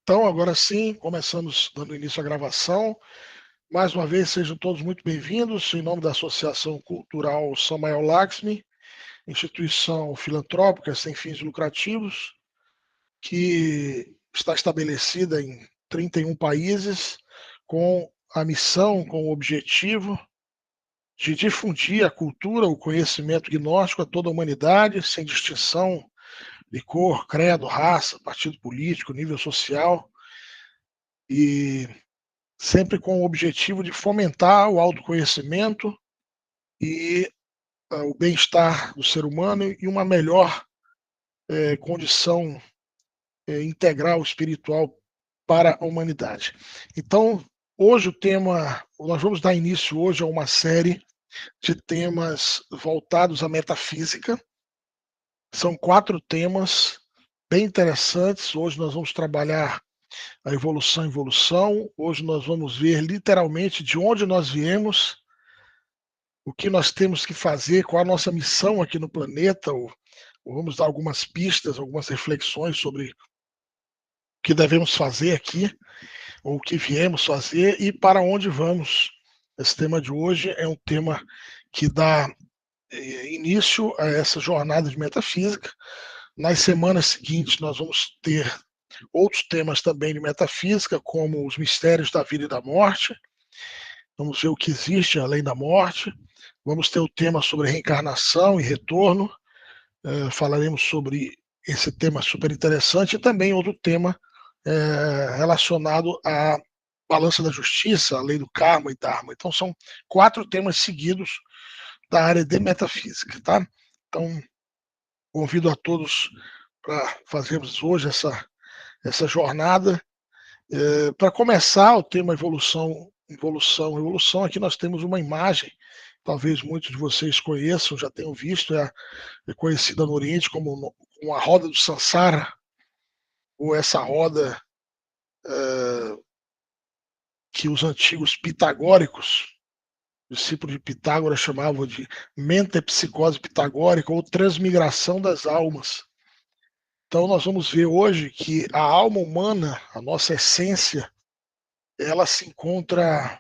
Então, agora sim, começamos dando início à gravação. Mais uma vez, sejam todos muito bem-vindos. Em nome da Associação Cultural Samael Laxmi, instituição filantrópica sem fins lucrativos, que está estabelecida em 31 países, com a missão, com o objetivo de difundir a cultura, o conhecimento gnóstico a toda a humanidade, sem distinção de cor, credo, raça, partido político, nível social, e sempre com o objetivo de fomentar o autoconhecimento e o bem-estar do ser humano e uma melhor condição integral espiritual para a humanidade. Então, hoje nós vamos dar início hoje a uma série de temas voltados à metafísica. São 4 temas bem interessantes. Hoje nós vamos trabalhar a evolução. Hoje nós vamos ver literalmente de onde nós viemos, o que nós temos que fazer, qual a nossa missão aqui no planeta, ou vamos dar algumas pistas, algumas reflexões sobre o que devemos fazer aqui, ou o que viemos fazer e para onde vamos. Esse tema de hoje é um tema que dá início a essa jornada de metafísica. Nas semanas seguintes, nós vamos ter outros temas também de metafísica, como os mistérios da vida e da morte. Vamos ver o que existe além da morte. Vamos ter o tema sobre reencarnação e retorno. Falaremos sobre esse tema super interessante e também outro tema relacionado à balança da justiça, a lei do karma e dharma. Então são 4 temas seguidos da área de metafísica, tá? Então convido a todos para fazermos hoje essa jornada. Para começar o tema evolução, aqui nós temos uma imagem, talvez muitos de vocês conheçam, já tenham visto, é conhecida no Oriente como a roda do Sansara, ou essa roda que os antigos pitagóricos, discípulos de Pitágoras, chamavam de mentepsicose pitagórica ou transmigração das almas. Então nós vamos ver hoje que a alma humana, a nossa essência, ela se encontra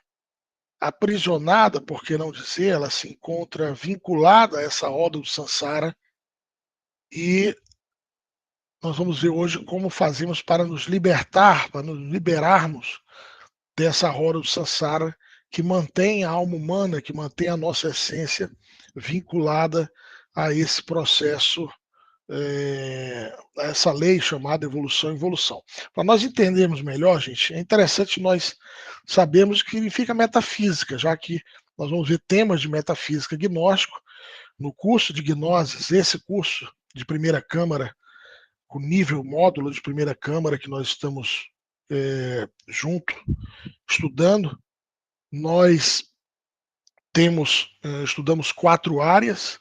aprisionada, por que não dizer, ela se encontra vinculada a essa roda do Sansara, e nós vamos ver hoje como fazemos para nos libertar, para nos liberarmos dessa roda do Sansara que mantém a alma humana, que mantém a nossa essência vinculada a esse processo, a essa lei chamada evolução e involução. Para nós entendermos melhor, gente, é interessante nós sabermos o que significa metafísica, já que nós vamos ver temas de metafísica gnóstico no curso de gnoses, esse curso de primeira câmara, com nível módulo de primeira câmara que nós estamos junto estudando. Nós estudamos 4 áreas,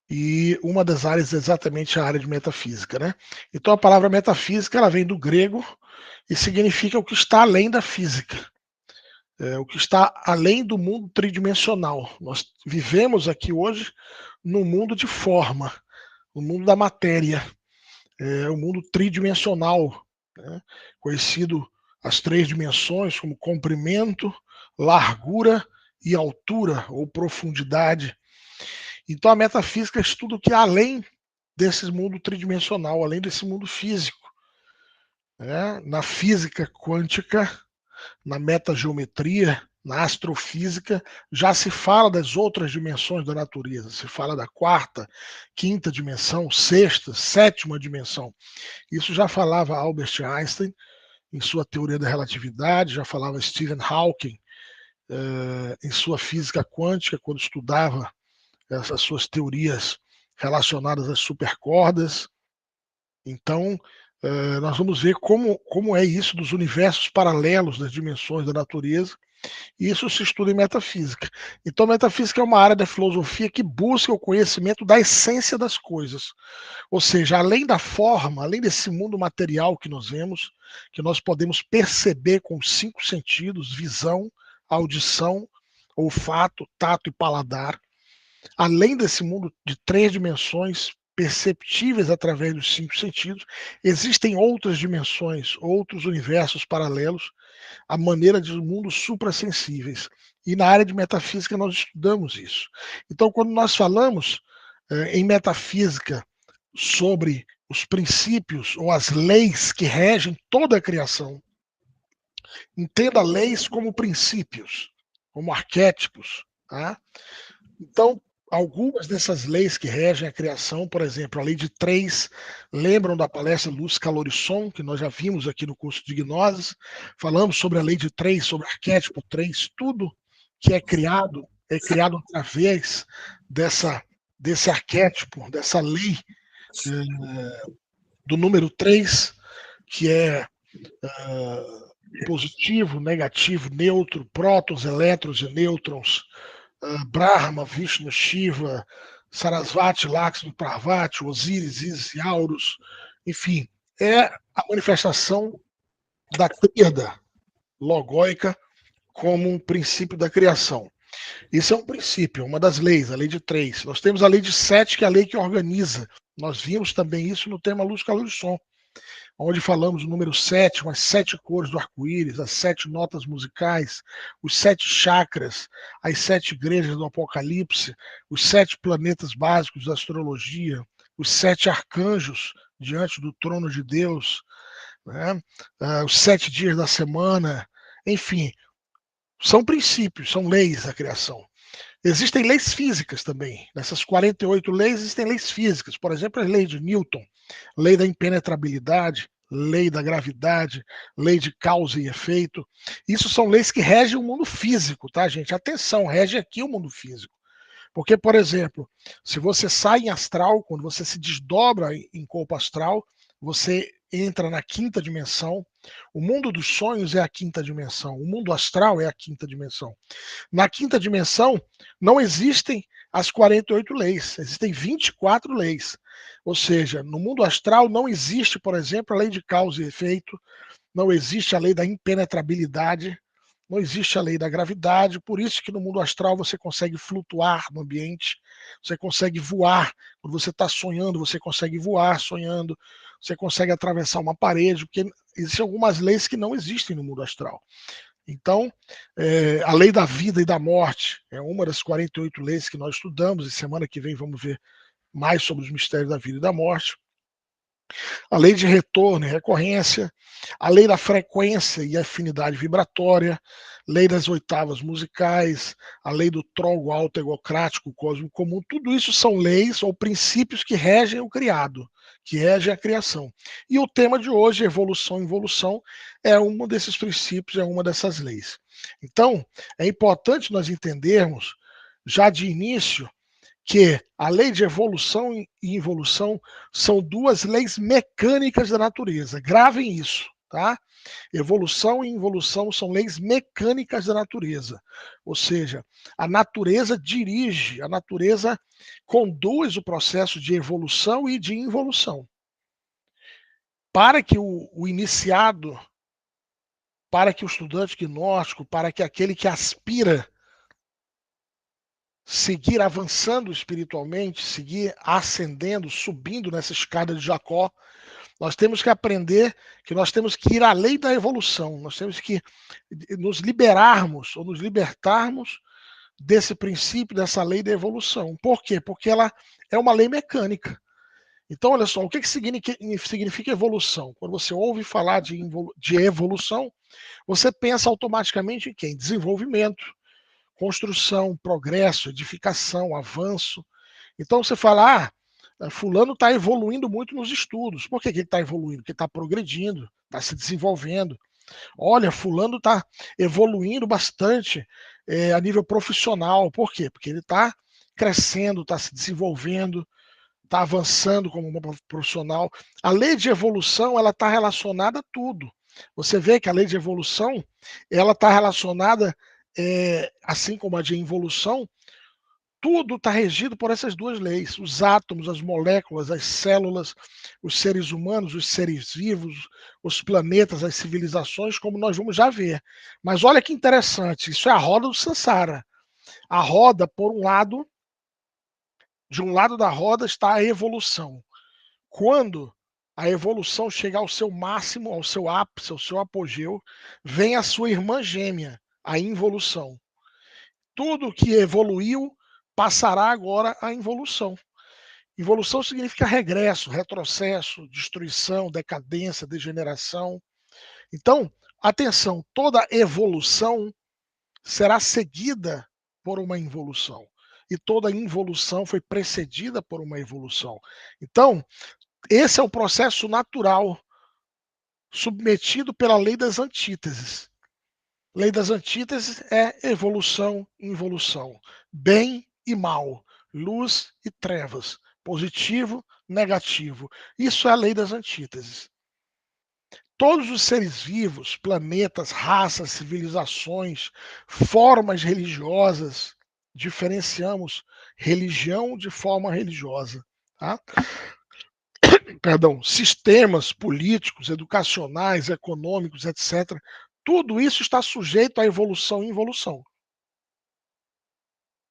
e uma das áreas é exatamente a área de metafísica, né? Então a palavra metafísica ela vem do grego e significa o que está além da física, o que está além do mundo tridimensional. Nós vivemos aqui hoje no mundo de forma, no mundo da matéria, o mundo tridimensional, né? Conhecido as 3 dimensões como comprimento, largura e altura ou profundidade. Então a metafísica estuda o que é além desse mundo tridimensional, além desse mundo físico. Né? Na física quântica, na metageometria, na astrofísica, já se fala das outras dimensões da natureza. Se fala da 4ª, 5ª dimensão, 6ª, 7ª dimensão. Isso já falava Albert Einstein em sua teoria da relatividade, já falava Stephen Hawking em sua física quântica, quando estudava essas suas teorias relacionadas às supercordas. Então, nós vamos ver como é isso dos universos paralelos das dimensões da natureza, e isso se estuda em metafísica. Então, metafísica é uma área da filosofia que busca o conhecimento da essência das coisas, ou seja, além da forma, além desse mundo material que nós vemos, que nós podemos perceber com os 5 sentidos, visão, audição, olfato, tato e paladar, além desse mundo de 3 dimensões perceptíveis através dos 5 sentidos, existem outras dimensões, outros universos paralelos, à maneira de mundos suprassensíveis. E na área de metafísica nós estudamos isso. Então, quando nós falamos em metafísica sobre os princípios ou as leis que regem toda a criação, entenda leis como princípios, como arquétipos. Tá? Então, algumas dessas leis que regem a criação, por exemplo, a lei de 3, lembram da palestra Luz Calorisson, que nós já vimos aqui no curso de Gnoses, falamos sobre a lei de 3, sobre o arquétipo 3, tudo que é criado através desse arquétipo, dessa lei do número 3, que é positivo, negativo, neutro, prótons, elétrons e nêutrons, Brahma, Vishnu, Shiva, Sarasvati, Lakshmi, Parvati, Osíris, Isis e Horus, enfim, é a manifestação da tríada logóica como um princípio da criação. Isso é um princípio, uma das leis, a lei de 3. Nós temos a lei de 7, que é a lei que organiza. Nós vimos também isso no tema Luz, Calor e Som, onde falamos o número 7, as 7 cores do arco-íris, as 7 notas musicais, os 7 chakras, as 7 igrejas do Apocalipse, os 7 planetas básicos da astrologia, os 7 arcanjos diante do trono de Deus, né? Os 7 dias da semana, enfim, são princípios, são leis da criação. Existem leis físicas também. Nessas 48 leis existem leis físicas. Por exemplo, a lei de Newton, lei da impenetrabilidade, lei da gravidade, lei de causa e efeito. Isso são leis que regem o mundo físico, tá, gente? Atenção, rege aqui o mundo físico. Porque, por exemplo, se você sai em astral, quando você se desdobra em corpo astral, você entra na 5ª dimensão. O mundo dos sonhos é a 5ª dimensão. O mundo astral é a 5ª dimensão. Na 5ª dimensão, não existem as 48 leis, existem 24 leis. Ou seja, no mundo astral não existe, por exemplo, a lei de causa e efeito, não existe a lei da impenetrabilidade, não existe a lei da gravidade, por isso que no mundo astral você consegue flutuar no ambiente, você consegue voar. Quando você está sonhando, você consegue voar sonhando, você consegue atravessar uma parede, porque existem algumas leis que não existem no mundo astral. Então, a lei da vida e da morte é uma das 48 leis que nós estudamos, e semana que vem vamos ver mais sobre os mistérios da vida e da morte. A lei de retorno e recorrência, a lei da frequência e afinidade vibratória, lei das oitavas musicais, a lei do trogo alto egocrático, cósmico comum, tudo isso são leis ou princípios que regem o criado, que regem a criação. E o tema de hoje, evolução e involução, é um desses princípios, é uma dessas leis. Então, é importante nós entendermos, já de início, que a lei de evolução e involução são 2 leis mecânicas da natureza. Gravem isso, tá? Evolução e involução são leis mecânicas da natureza. Ou seja, a natureza dirige, a natureza conduz o processo de evolução e de involução. Para que o iniciado, para que o estudante gnóstico, para que aquele que aspira seguir avançando espiritualmente, seguir ascendendo, subindo nessa escada de Jacó, nós temos que aprender que nós temos que ir além da evolução, nós temos que nos liberarmos ou nos libertarmos desse princípio, dessa lei da evolução. Por quê? Porque ela é uma lei mecânica. Então, olha só, o que significa evolução? Quando você ouve falar de evolução, você pensa automaticamente em quem? Desenvolvimento, construção, progresso, edificação, avanço. Então você fala, fulano está evoluindo muito nos estudos. Por que ele está evoluindo? Porque está progredindo, está se desenvolvendo. Olha, fulano está evoluindo bastante a nível profissional. Por quê? Porque ele está crescendo, está se desenvolvendo, está avançando como profissional. A lei de evolução ela está relacionada a tudo. Você vê que a lei de evolução ela está relacionada assim como a de involução, tudo está regido por essas 2 leis. Os átomos, as moléculas, as células, os seres humanos, os seres vivos, os planetas, as civilizações, como nós vamos já ver. Mas olha que interessante, isso é a roda do Sansara. A roda, por um lado, De um lado da roda está a evolução. Quando a evolução chegar ao seu máximo, ao seu ápice, ao seu apogeu, vem a sua irmã gêmea, a involução. Tudo que evoluiu passará agora à involução. Evolução significa regresso, retrocesso, destruição, decadência, degeneração. Então, atenção, toda evolução será seguida por uma involução. E toda involução foi precedida por uma evolução. Então, esse é o processo natural submetido pela lei das antíteses. Lei das antíteses é evolução e involução, bem e mal, luz e trevas, positivo, negativo. Isso é a lei das antíteses. Todos os seres vivos, planetas, raças, civilizações, formas religiosas, diferenciamos religião de forma religiosa, tá? Perdão, sistemas políticos, educacionais, econômicos, etc. Tudo isso está sujeito à evolução e involução.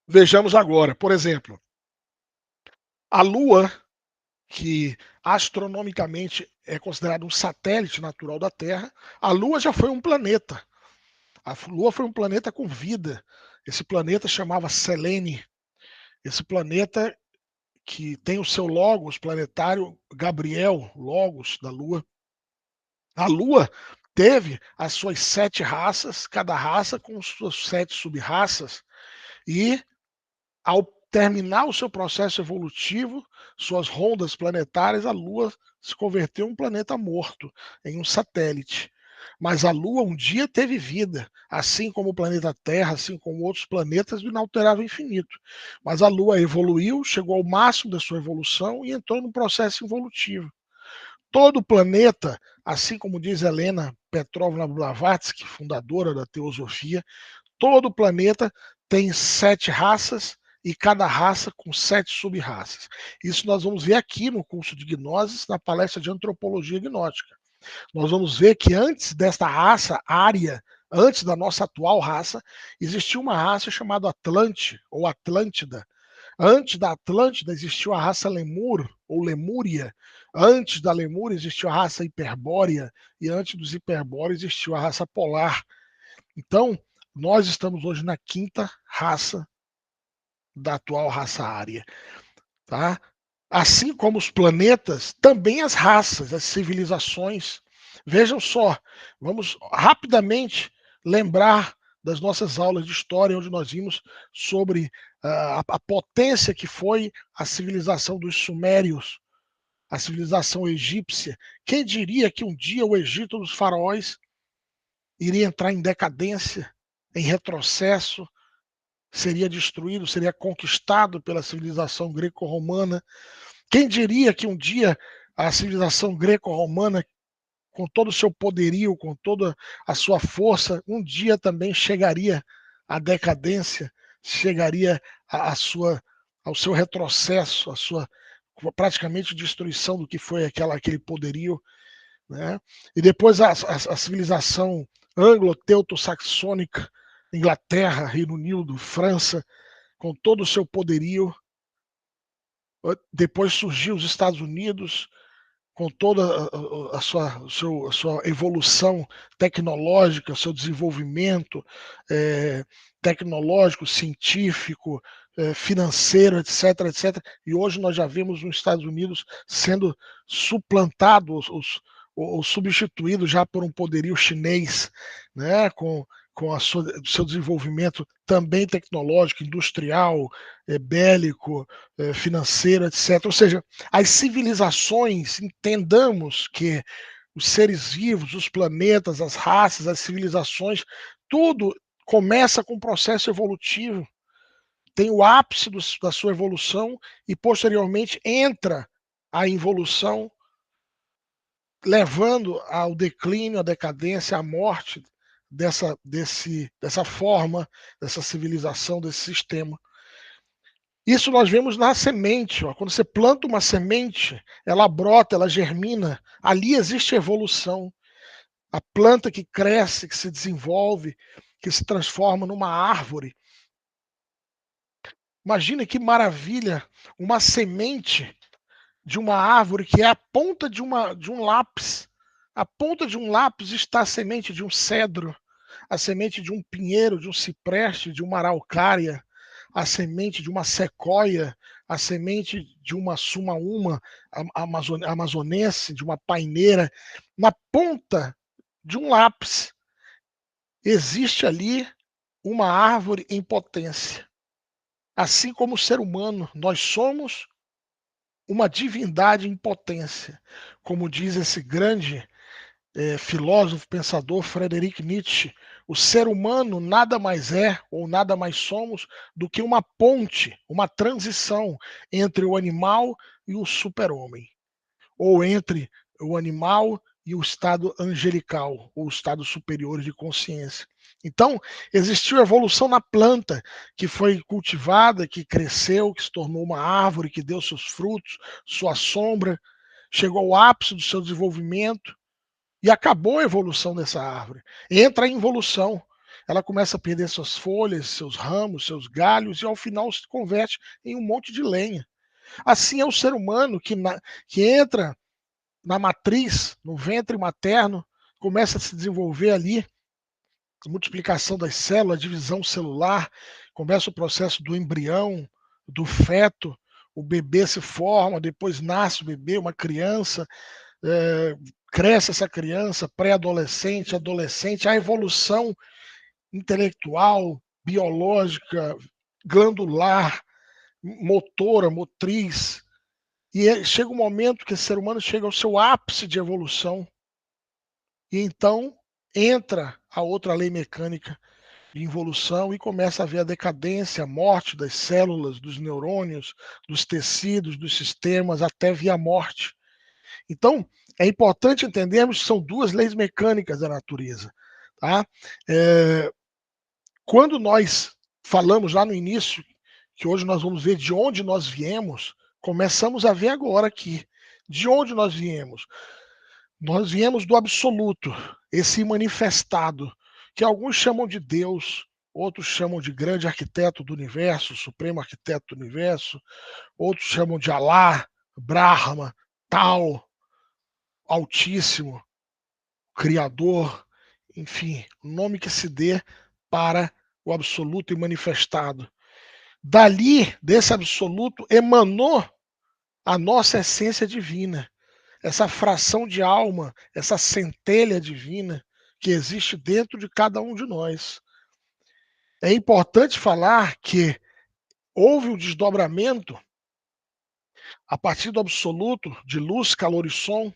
Vejamos agora, por exemplo, a Lua, que astronomicamente é considerado um satélite natural da Terra, a Lua já foi um planeta. A Lua foi um planeta com vida. Esse planeta chamava Selene. Esse planeta que tem o seu logos planetário, Gabriel, logos da Lua. A Lua teve as suas 7 raças, cada raça com suas 7 sub-raças, e ao terminar o seu processo evolutivo, suas rondas planetárias, a Lua se converteu em um planeta morto, em um satélite. Mas a Lua um dia teve vida, assim como o planeta Terra, assim como outros planetas do inalterável infinito. Mas a Lua evoluiu, chegou ao máximo da sua evolução e entrou num processo evolutivo. Todo planeta, assim como diz Helena Petrovna Blavatsky, fundadora da teosofia, todo planeta tem 7 raças e cada raça com 7 sub-raças. Isso nós vamos ver aqui no curso de Gnosis, na palestra de Antropologia Gnóstica. Nós vamos ver que antes desta raça ária, antes da nossa atual raça, existia uma raça chamada Atlante ou Atlântida. Antes da Atlântida existiu a raça Lemur ou Lemúria. Antes da Lemúria existiu a raça Hiperbórea e antes dos Hiperbóreos existiu a raça Polar. Então, nós estamos hoje na 5ª raça da atual raça ária, tá? Assim como os planetas, também as raças, as civilizações. Vejam só, vamos rapidamente lembrar das nossas aulas de história, onde nós vimos sobre a potência que foi a civilização dos sumérios, a civilização egípcia. Quem diria que um dia o Egito dos faraós iria entrar em decadência, em retrocesso, seria destruído, seria conquistado pela civilização greco-romana. Quem diria que um dia a civilização greco-romana, com todo o seu poderio, com toda a sua força, um dia também chegaria à decadência, chegaria ao seu retrocesso, à sua praticamente destruição do que foi aquele poderio, né? E depois a civilização anglo-teuto-saxônica, Inglaterra, Reino Unido, França, com todo o seu poderio. Depois surgiu os Estados Unidos, com toda a sua evolução tecnológica, seu desenvolvimento tecnológico, científico, financeiro, etc, etc. E hoje nós já vemos os Estados Unidos sendo suplantado ou substituído já por um poderio chinês, né, com o seu desenvolvimento também tecnológico, industrial, bélico, financeiro, etc. Ou seja, as civilizações, entendamos que os seres vivos, os planetas, as raças, as civilizações, tudo começa com um processo evolutivo, tem o ápice da sua evolução e posteriormente entra a involução, levando ao declínio, à decadência, à morte dessa forma, dessa civilização, desse sistema. Isso nós vemos na semente. Ó. Quando você planta uma semente, ela brota, ela germina. Ali existe evolução. A planta que cresce, que se desenvolve, que se transforma numa árvore. Imagina que maravilha, uma semente de uma árvore que é a ponta de um lápis. A ponta de um lápis está a semente de um cedro, a semente de um pinheiro, de um cipreste, de uma araucária, a semente de uma sequoia, a semente de uma sumaúma amazonense, de uma paineira. Na ponta de um lápis existe ali uma árvore em potência. Assim como o ser humano, nós somos uma divindade em potência, como diz esse grande filósofo, pensador Friedrich Nietzsche. O ser humano nada mais é ou nada mais somos do que uma ponte, uma transição entre o animal e o super-homem, ou entre o animal e o estado angelical, ou o estado superior de consciência. Então, existiu evolução na planta, que foi cultivada, que cresceu, que se tornou uma árvore, que deu seus frutos, sua sombra, chegou ao ápice do seu desenvolvimento e acabou a evolução dessa árvore. Entra em involução. Ela começa a perder suas folhas, seus ramos, seus galhos e ao final se converte em um monte de lenha. Assim é o ser humano que entra na matriz, no ventre materno, começa a se desenvolver ali, a multiplicação das células, a divisão celular, começa o processo do embrião, do feto, o bebê se forma, depois nasce o bebê, uma criança, cresce essa criança, pré-adolescente, adolescente, a evolução intelectual, biológica, glandular, motora, motriz, e chega um momento que o ser humano chega ao seu ápice de evolução, e então entra a outra lei mecânica de involução e começa a ver a decadência, a morte das células, dos neurônios, dos tecidos, dos sistemas, até via morte. Então, é importante entendermos que são duas leis mecânicas da natureza. Tá? Quando nós falamos lá no início, que hoje nós vamos ver de onde nós viemos, começamos a ver agora aqui. De onde nós viemos? Nós viemos do absoluto, esse manifestado, que alguns chamam de Deus, outros chamam de grande arquiteto do universo, supremo arquiteto do universo, outros chamam de Alá, Brahma, Tal, Altíssimo, Criador, enfim, o nome que se dê para o absoluto e manifestado. Dali, desse absoluto, emanou a nossa essência divina, essa fração de alma, essa centelha divina que existe dentro de cada um de nós. É importante falar que houve o desdobramento a partir do absoluto de luz, calor e som,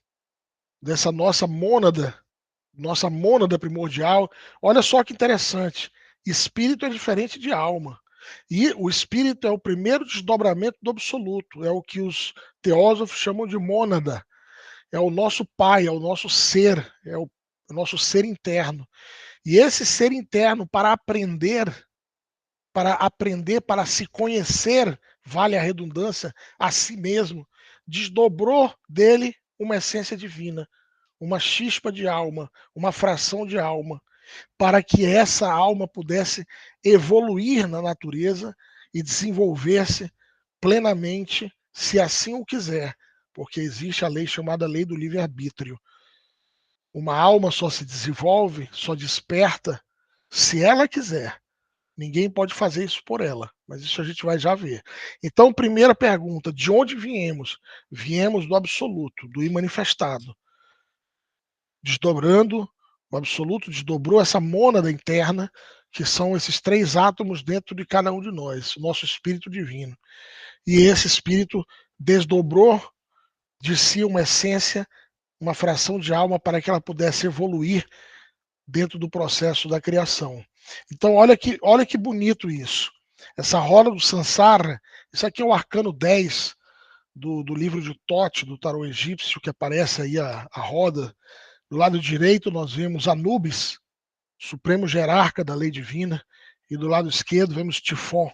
dessa nossa mônada primordial. Olha só que interessante. Espírito é diferente de alma. E o espírito é o primeiro desdobramento do absoluto. É o que os teósofos chamam de mônada. É o nosso pai, é o nosso ser, é o nosso ser interno. E esse ser interno, para se conhecer, vale a redundância, a si mesmo, desdobrou dele uma essência divina, uma chispa de alma, uma fração de alma, para que essa alma pudesse evoluir na natureza e desenvolver-se plenamente, se assim o quiser, porque existe a lei chamada lei do livre-arbítrio. Uma alma só se desenvolve, só desperta, se ela quiser. Ninguém pode fazer isso por ela, mas isso a gente vai já ver. Então, primeira pergunta: de onde viemos? Viemos do absoluto, do imanifestado. Desdobrando, o absoluto desdobrou essa mônada interna, que são esses três átomos dentro de cada um de nós, o nosso espírito divino. E esse espírito desdobrou de si uma essência, uma fração de alma para que ela pudesse evoluir dentro do processo da criação. Então, olha que bonito isso. Essa roda do Sansara, isso aqui é o arcano 10 do livro de Thoth, do tarô egípcio, que aparece aí a roda. Do lado direito, nós vemos Anubis, supremo jerarca da lei divina, e do lado esquerdo, vemos Tifon.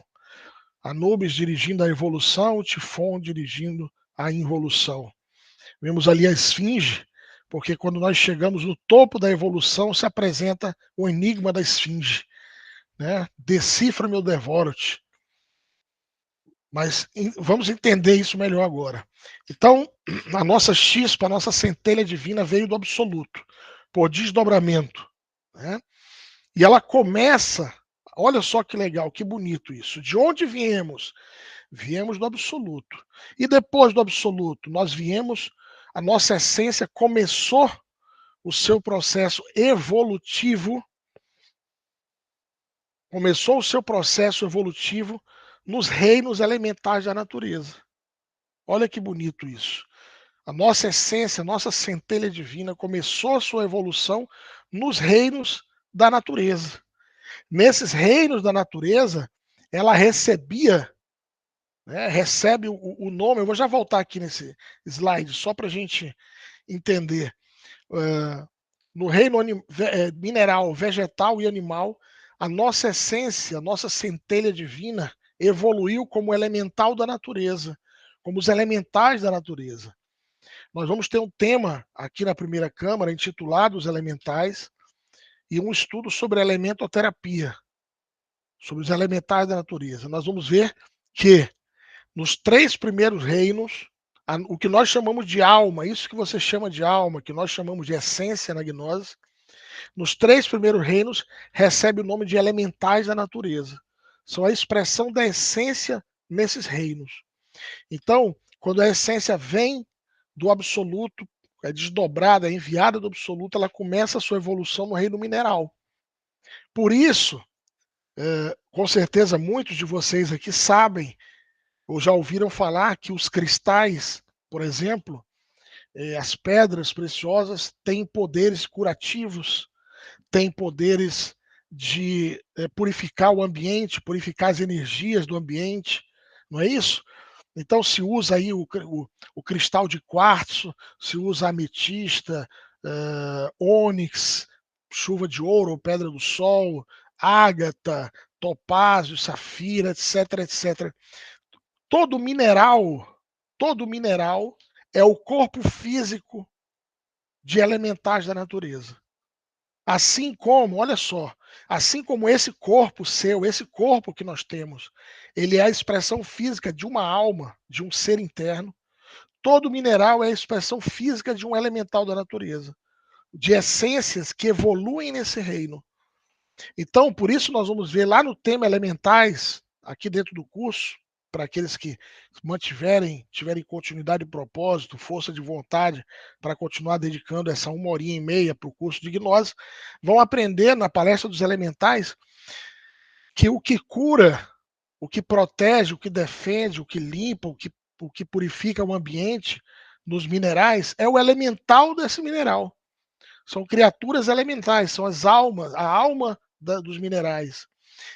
Anubis dirigindo a evolução, Tifon dirigindo a involução. Vemos ali a esfinge, porque quando nós chegamos no topo da evolução, se apresenta o enigma da esfinge. Né? Decifra-me ou devoro-te. Mas vamos entender isso melhor agora. Então, a nossa chispa, a nossa centelha divina veio do absoluto, por desdobramento, né? E ela começa, olha só que legal, que bonito isso. De onde viemos? Viemos do absoluto. E depois do absoluto, nós viemos, a nossa essência começou o seu processo evolutivo, nos reinos elementares da natureza. Olha que bonito isso. A nossa essência, a nossa centelha divina começou a sua evolução nos reinos da natureza. Nesses reinos da natureza, ela recebia, né, recebe o nome. Eu vou já voltar aqui nesse slide, só para a gente entender. No reino mineral, vegetal e animal, a nossa essência, a nossa centelha divina evoluiu como elemental da natureza, como os elementais da natureza. Nós vamos ter um tema aqui na primeira Câmara intitulado Os Elementais e um estudo sobre elementoterapia, sobre os elementais da natureza. Nós vamos ver que nos 3 primeiros reinos, o que nós chamamos de alma, isso que você chama de alma, que nós chamamos de essência na gnose, nos 3 primeiros reinos recebe o nome de elementais da natureza. São a expressão da essência nesses reinos. Então, quando a essência vem do absoluto, é desdobrada, é enviada do absoluto, ela começa a sua evolução no reino mineral. Por isso, com certeza muitos de vocês aqui sabem ou já ouviram falar que os cristais, por exemplo, as pedras preciosas têm poderes curativos, têm poderes de purificar o ambiente, purificar as energias do ambiente, não é isso? Então se usa aí o cristal de quartzo, se usa ametista, ônix, chuva de ouro ou pedra do sol, ágata, topázio, safira, etc, etc. Todo mineral é o corpo físico de elementais da natureza. Assim como, olha só, assim como esse corpo seu, esse corpo que nós temos, ele é a expressão física de uma alma, de um ser interno. Todo mineral é a expressão física de um elemental da natureza, de essências que evoluem nesse reino. Então, por isso nós vamos ver lá no tema elementais, aqui dentro do curso, para aqueles que tiverem continuidade de propósito, força de vontade para continuar dedicando essa 1h30 para o curso de gnose, vão aprender na palestra dos elementais que o que cura, o que protege, o que defende, o que limpa, o que purifica o ambiente nos minerais é o elemental desse mineral. São criaturas elementais, são as almas, a alma dos minerais.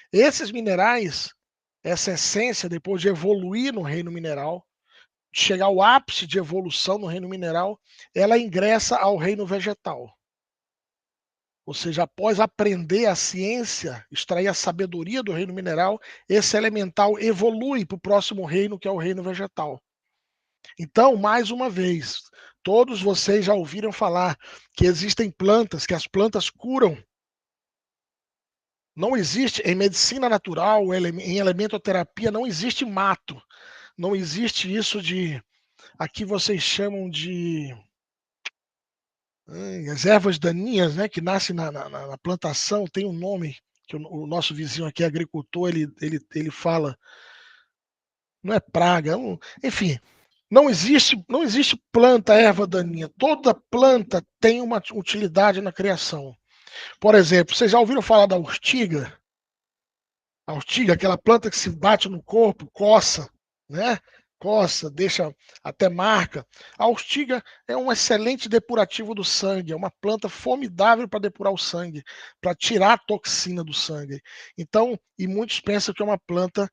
Esses minerais, essa essência, depois de evoluir no reino mineral, de chegar ao ápice de evolução no reino mineral, ela ingressa ao reino vegetal. Ou seja, após aprender a ciência, extrair a sabedoria do reino mineral, esse elemental evolui para o próximo reino, que é o reino vegetal. Então, mais uma vez, todos vocês já ouviram falar que existem plantas, que as plantas curam. Não existe, em medicina natural, em elementoterapia, não existe mato. Não existe isso de, aqui vocês chamam de as ervas daninhas, né, que nascem na plantação, tem um nome, que o nosso vizinho aqui, agricultor, ele fala, não é praga, enfim, não existe planta, erva daninha. Toda planta tem uma utilidade na criação. Por exemplo, vocês já ouviram falar da urtiga? A urtiga, aquela planta que se bate no corpo, coça, né? Coça, deixa até marca. A urtiga é um excelente depurativo do sangue, é uma planta formidável para depurar o sangue, para tirar a toxina do sangue. Então, e muitos pensam que é uma planta,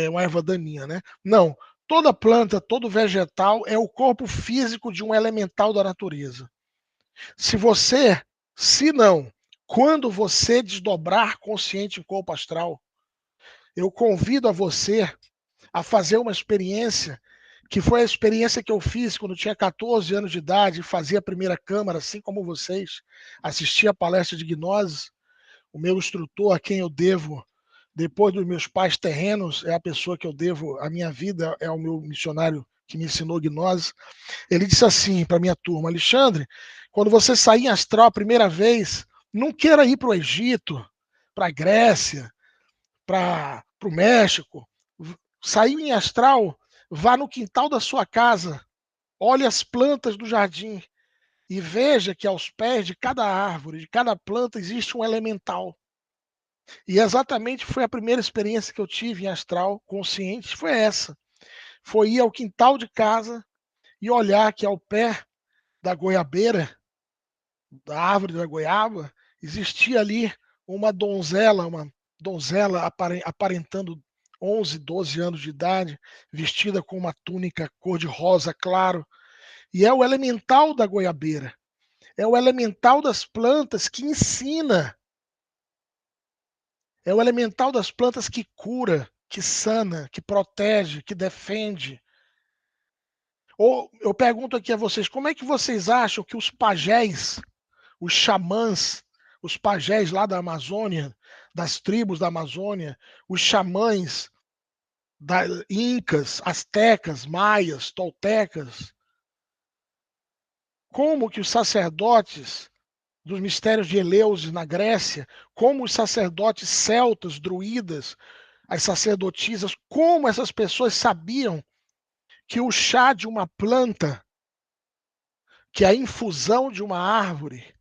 uma erva daninha, né? Não, toda planta, todo vegetal é o corpo físico de um elemental da natureza. Se não, quando você desdobrar consciente em corpo astral, eu convido a você a fazer uma experiência que foi a experiência que eu fiz quando eu tinha 14 anos de idade, fazia a primeira câmara, assim como vocês, assistia a palestra de gnose. O meu instrutor, a quem eu devo depois dos meus pais terrenos, é a pessoa que eu devo a minha vida, é o meu missionário que me ensinou gnose. Ele disse assim para minha turma: Alexandre, quando você sair em astral a primeira vez, não queira ir para o Egito, para a Grécia, para o México. Saiu em astral, vá no quintal da sua casa, olhe as plantas do jardim e veja que aos pés de cada árvore, de cada planta, existe um elemental. E exatamente foi a primeira experiência que eu tive em astral consciente, foi essa. Foi ir ao quintal de casa e olhar que ao pé da goiabeira, da árvore da goiaba, existia ali uma donzela aparentando 11, 12 anos de idade, vestida com uma túnica cor-de-rosa claro, e é o elemental da goiabeira, é o elemental das plantas que ensina, é o elemental das plantas que cura, que sana, que protege, que defende. Ou eu pergunto aqui a vocês, como é que vocês acham que os pajés, os xamãs, os pajés lá da Amazônia, das tribos da Amazônia, os xamãs da incas, astecas, maias, toltecas, como que os sacerdotes dos mistérios de Eleusis na Grécia, como os sacerdotes celtas, druidas, as sacerdotisas, como essas pessoas sabiam que o chá de uma planta, que a infusão de uma árvore,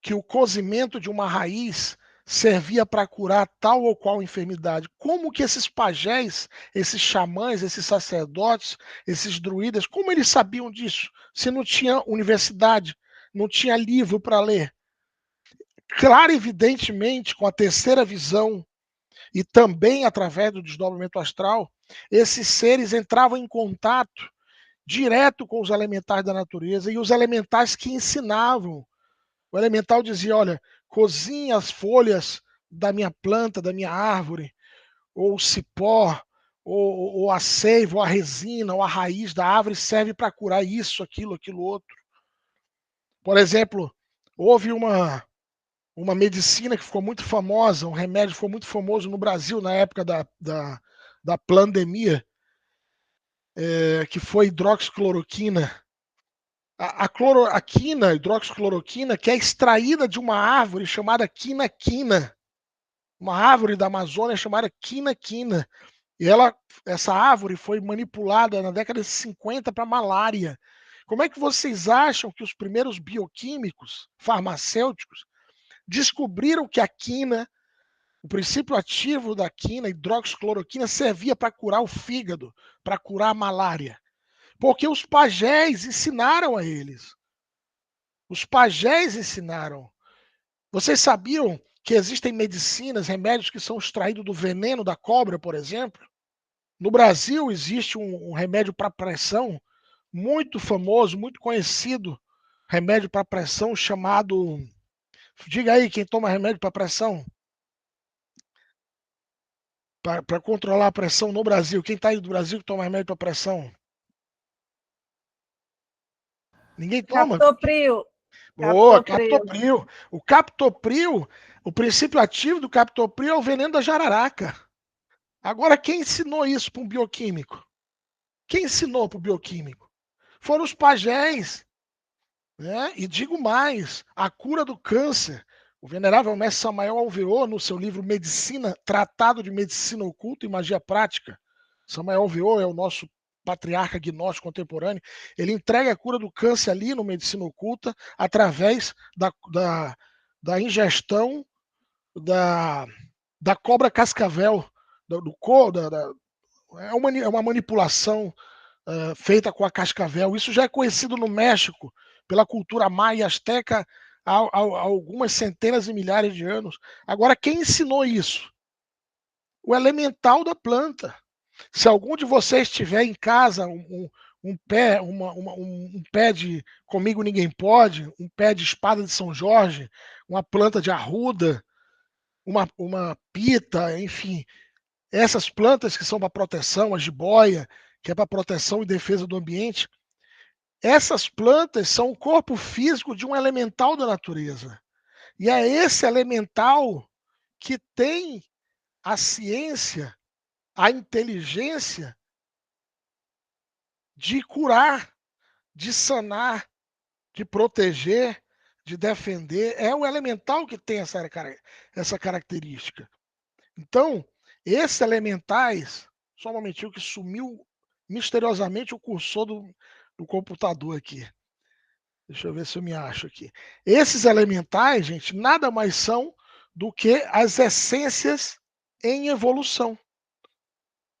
que o cozimento de uma raiz servia para curar tal ou qual enfermidade. Como que esses pajés, esses xamãs, esses sacerdotes, esses druidas, como eles sabiam disso? Se não tinha universidade, não tinha livro para ler. Claro, evidentemente, com a terceira visão e também através do desdobramento astral, esses seres entravam em contato direto com os elementais da natureza e os elementais que ensinavam. O elemental dizia: olha, cozinha as folhas da minha planta, da minha árvore, ou o cipó, ou a seiva, ou a resina, ou a raiz da árvore serve para curar isso, aquilo outro. Por exemplo, houve uma medicina que ficou muito famosa, um remédio que ficou muito famoso no Brasil na época da pandemia, que foi hidroxicloroquina. A quina, hidroxicloroquina, que é extraída de uma árvore chamada quina-quina, uma árvore da Amazônia chamada quina-quina. E essa árvore foi manipulada na década de 50 para malária. Como é que vocês acham que os primeiros bioquímicos, farmacêuticos, descobriram que a quina, o princípio ativo da quina, hidroxicloroquina, servia para curar o fígado, para curar a malária? Porque os pajés ensinaram a eles. Os pajés ensinaram. Vocês sabiam que existem medicinas, remédios que são extraídos do veneno da cobra, por exemplo? No Brasil existe um remédio para pressão muito famoso, muito conhecido, remédio para pressão chamado... Diga aí quem toma remédio para pressão. Para controlar a pressão no Brasil. Quem está aí do Brasil que toma remédio para pressão? Ninguém toma? Captopril. Boa, captopril. O captopril, o princípio ativo do captopril é o veneno da jararaca. Agora, quem ensinou isso para um bioquímico? Quem ensinou para o bioquímico? Foram os pajés. Né? E digo mais, a cura do câncer. O venerável mestre Samael Alveô, no seu livro Medicina, Tratado de Medicina Oculta e Magia Prática, Samael Alveô é o nosso patriarca gnóstico contemporâneo, ele entrega a cura do câncer ali no Medicina Oculta através da ingestão da cobra cascavel, é uma manipulação feita com a cascavel. Isso já é conhecido no México pela cultura maia e asteca há algumas centenas e milhares de anos. Agora, quem ensinou isso? O elemental da planta. Se algum de vocês tiver em casa um pé de Comigo Ninguém Pode, um pé de espada de São Jorge, uma planta de arruda, uma pita, enfim, essas plantas que são para proteção, a jiboia, que é para proteção e defesa do ambiente, essas plantas são o corpo físico de um elemental da natureza. E é esse elemental que tem a ciência, a inteligência de curar, de sanar, de proteger, de defender. É o elemental que tem essa característica. Então, esses elementais, só um momentinho que sumiu misteriosamente o cursor do computador aqui. Deixa eu ver se eu me acho aqui. Esses elementais, gente, nada mais são do que as essências em evolução.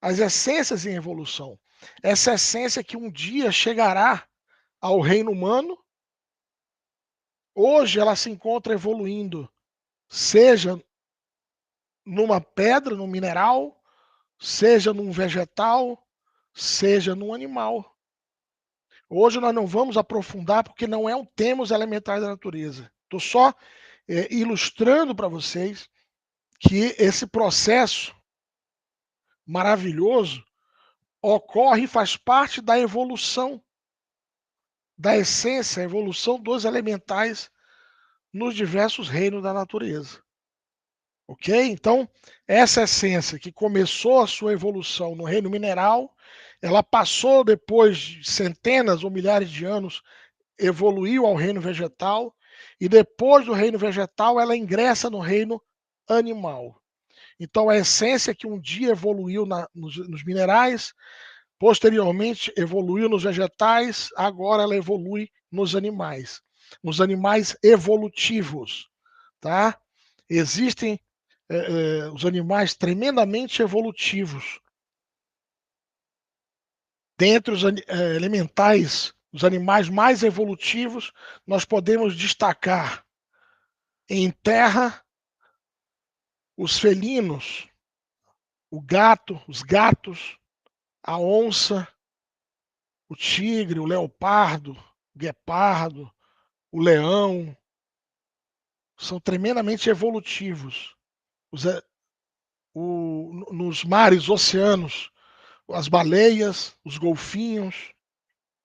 As essências em evolução. Essa essência que um dia chegará ao reino humano, hoje ela se encontra evoluindo, seja numa pedra, num mineral, seja num vegetal, seja num animal. Hoje nós não vamos aprofundar porque não é um tema os elementais da natureza. Estou só ilustrando para vocês que esse processo maravilhoso ocorre e faz parte da evolução, da essência, a evolução dos elementais nos diversos reinos da natureza. Ok? Então, essa essência que começou a sua evolução no reino mineral, ela passou depois de centenas ou milhares de anos, evoluiu ao reino vegetal, e depois do reino vegetal, ela ingressa no reino animal. Então, a essência que um dia evoluiu nos minerais, posteriormente evoluiu nos vegetais, agora ela evolui nos animais evolutivos, tá? Existem os animais tremendamente evolutivos. Dentre os elementais, os animais mais evolutivos, nós podemos destacar em terra os felinos, os gatos, a onça, o tigre, o leopardo, o guepardo, o leão, são tremendamente evolutivos. Nos mares, oceanos, as baleias, os golfinhos,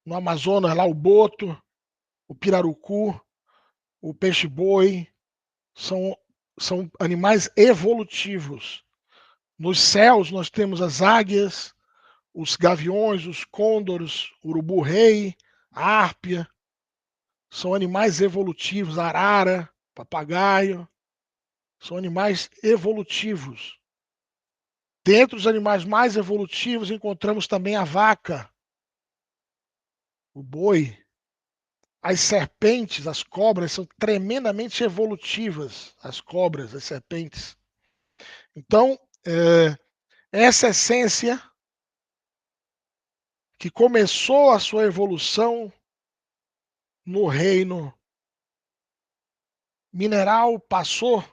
no Amazonas lá o boto, o pirarucu, o peixe-boi, são animais evolutivos. Nos céus nós temos as águias, os gaviões, os côndoros, urubu-rei, a árpia, são animais evolutivos, arara, papagaio, são animais evolutivos. Dentre os animais mais evolutivos encontramos também a vaca, o boi, as serpentes, as cobras são tremendamente evolutivas, as cobras, as serpentes. Então, essa essência que começou a sua evolução no reino mineral, passou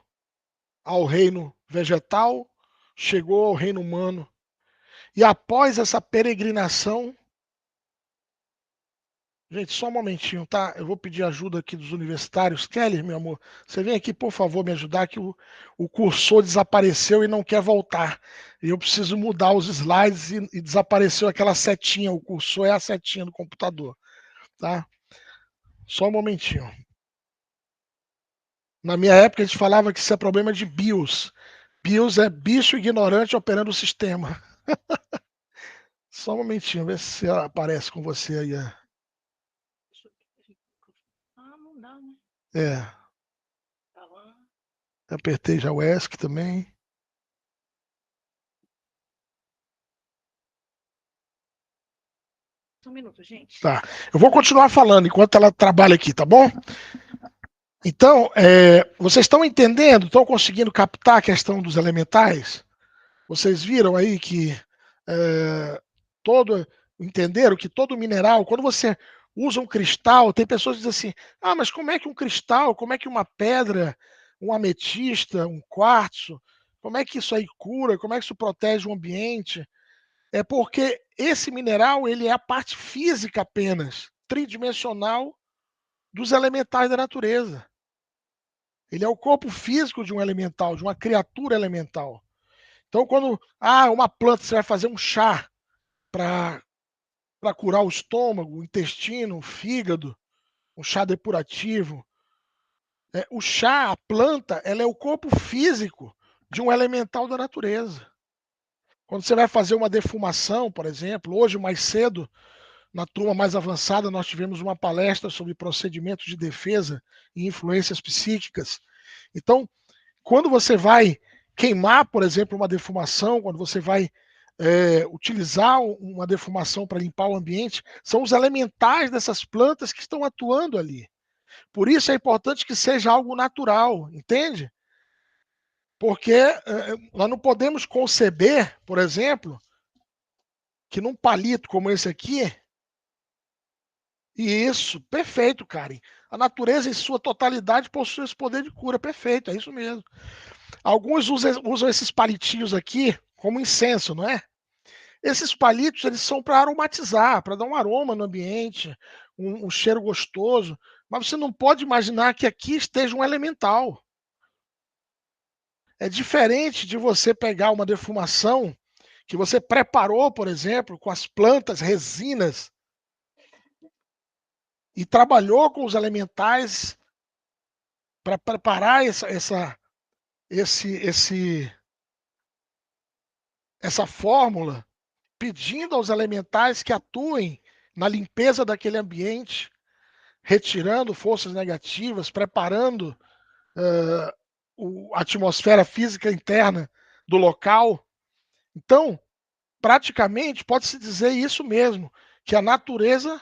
ao reino vegetal, chegou ao reino humano. E após essa peregrinação, gente, só um momentinho, tá? Eu vou pedir ajuda aqui dos universitários. Kelly, meu amor, você vem aqui, por favor, me ajudar, que o cursor desapareceu e não quer voltar. E eu preciso mudar os slides e desapareceu aquela setinha. O cursor é a setinha do computador, tá? Só um momentinho. Na minha época, a gente falava que isso é problema de BIOS. BIOS é bicho ignorante operando o sistema. Só um momentinho, ver se aparece com você aí. Não dá, né? É. Apertei já o ESC também. Um minuto, gente. Tá. Eu vou continuar falando enquanto ela trabalha aqui, tá bom? Então, vocês estão entendendo? Estão conseguindo captar a questão dos elementais? Vocês viram aí que entenderam que todo mineral, quando você usa um cristal, tem pessoas que dizem assim: ah, mas como é que um cristal, como é que uma pedra, um ametista, um quartzo, como é que isso aí cura, como é que isso protege o ambiente? É porque esse mineral ele é a parte física apenas, tridimensional dos elementais da natureza. Ele é o corpo físico de um elemental, de uma criatura elemental. Então, quando uma planta, você vai fazer um chá para curar o estômago, o intestino, o fígado, um chá depurativo. O chá, a planta, ela é o corpo físico de um elemental da natureza. Quando você vai fazer uma defumação, por exemplo, hoje mais cedo, na turma mais avançada, nós tivemos uma palestra sobre procedimentos de defesa e influências psíquicas. Então, quando você vai queimar, por exemplo, uma defumação, quando você vai utilizar uma defumação para limpar o ambiente, são os elementais dessas plantas que estão atuando ali. Por isso é importante que seja algo natural, entende? Porque nós não podemos conceber, por exemplo, que num palito como esse aqui, isso, perfeito, Karen. A natureza em sua totalidade possui esse poder de cura, perfeito, é isso mesmo. Alguns usam esses palitinhos aqui como incenso, não é? Esses palitos, eles são para aromatizar, para dar um aroma no ambiente, um cheiro gostoso, mas você não pode imaginar que aqui esteja um elemental. É diferente de você pegar uma defumação que você preparou, por exemplo, com as plantas, resinas, e trabalhou com os elementais para preparar essa fórmula, pedindo aos elementais que atuem na limpeza daquele ambiente, retirando forças negativas, preparando a atmosfera física interna do local. Então, praticamente, pode-se dizer isso mesmo, que a natureza...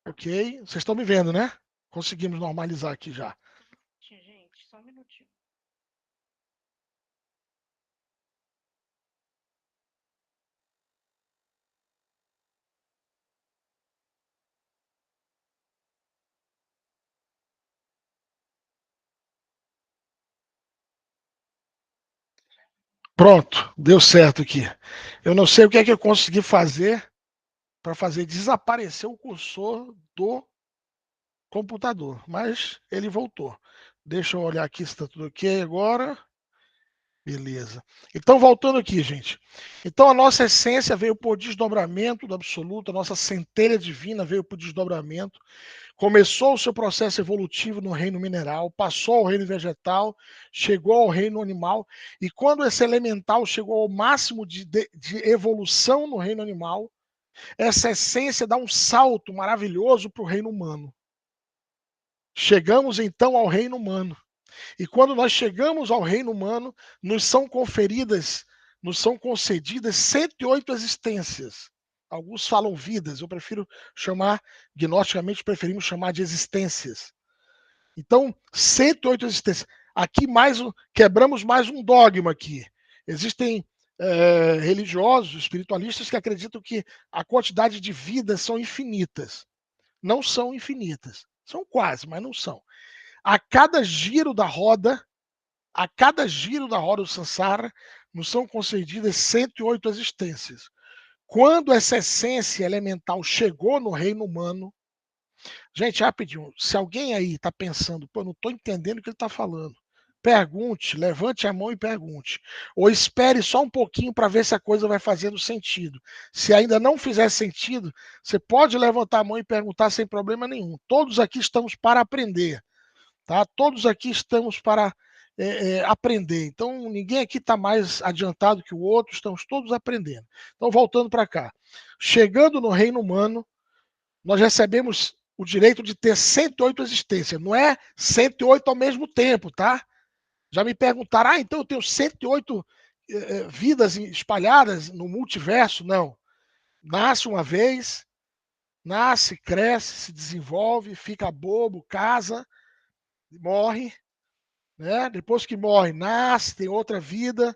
Ok, vocês estão me vendo, né? Conseguimos normalizar aqui já. Gente, só um minutinho. Pronto, deu certo aqui. Eu não sei o que é que eu consegui fazer para fazer desaparecer o cursor do computador, mas ele voltou. Deixa eu olhar aqui se está tudo ok agora. Beleza. Então, voltando aqui, gente. Então, a nossa essência veio por desdobramento do absoluto, a nossa centelha divina veio por desdobramento. Começou o seu processo evolutivo no reino mineral, passou ao reino vegetal, chegou ao reino animal, e quando esse elemental chegou ao máximo de evolução no reino animal, essa essência dá um salto maravilhoso para o reino humano. Chegamos então ao reino humano. E quando nós chegamos ao reino humano, nos são conferidas, nos são concedidas 108 existências. Alguns falam vidas, eu prefiro chamar, gnosticamente preferimos chamar de existências. Então, 108 existências. Aqui quebramos mais um dogma aqui. Existem religiosos, espiritualistas que acreditam que a quantidade de vidas são infinitas. Não são infinitas. São quase, mas não são. A cada giro da roda do Sansara, nos são concedidas 108 existências. Quando essa essência elemental chegou no reino humano, gente, rapidinho, se alguém aí está pensando, pô, não estou entendendo o que ele está falando, pergunte, levante a mão e pergunte. Ou espere só um pouquinho para ver se a coisa vai fazendo sentido. Se ainda não fizer sentido, você pode levantar a mão e perguntar sem problema nenhum. Todos aqui estamos para aprender. Tá? Todos aqui estamos para aprender. Então, ninguém aqui está mais adiantado que o outro, estamos todos aprendendo. Então, voltando para cá. Chegando no reino humano, nós recebemos o direito de ter 108 existências. Não é 108 ao mesmo tempo, tá? Já me perguntaram, então eu tenho 108 vidas espalhadas no multiverso? Não. Nasce uma vez, nasce, cresce, se desenvolve, fica bobo, casa, morre, né? Depois que morre, nasce, tem outra vida,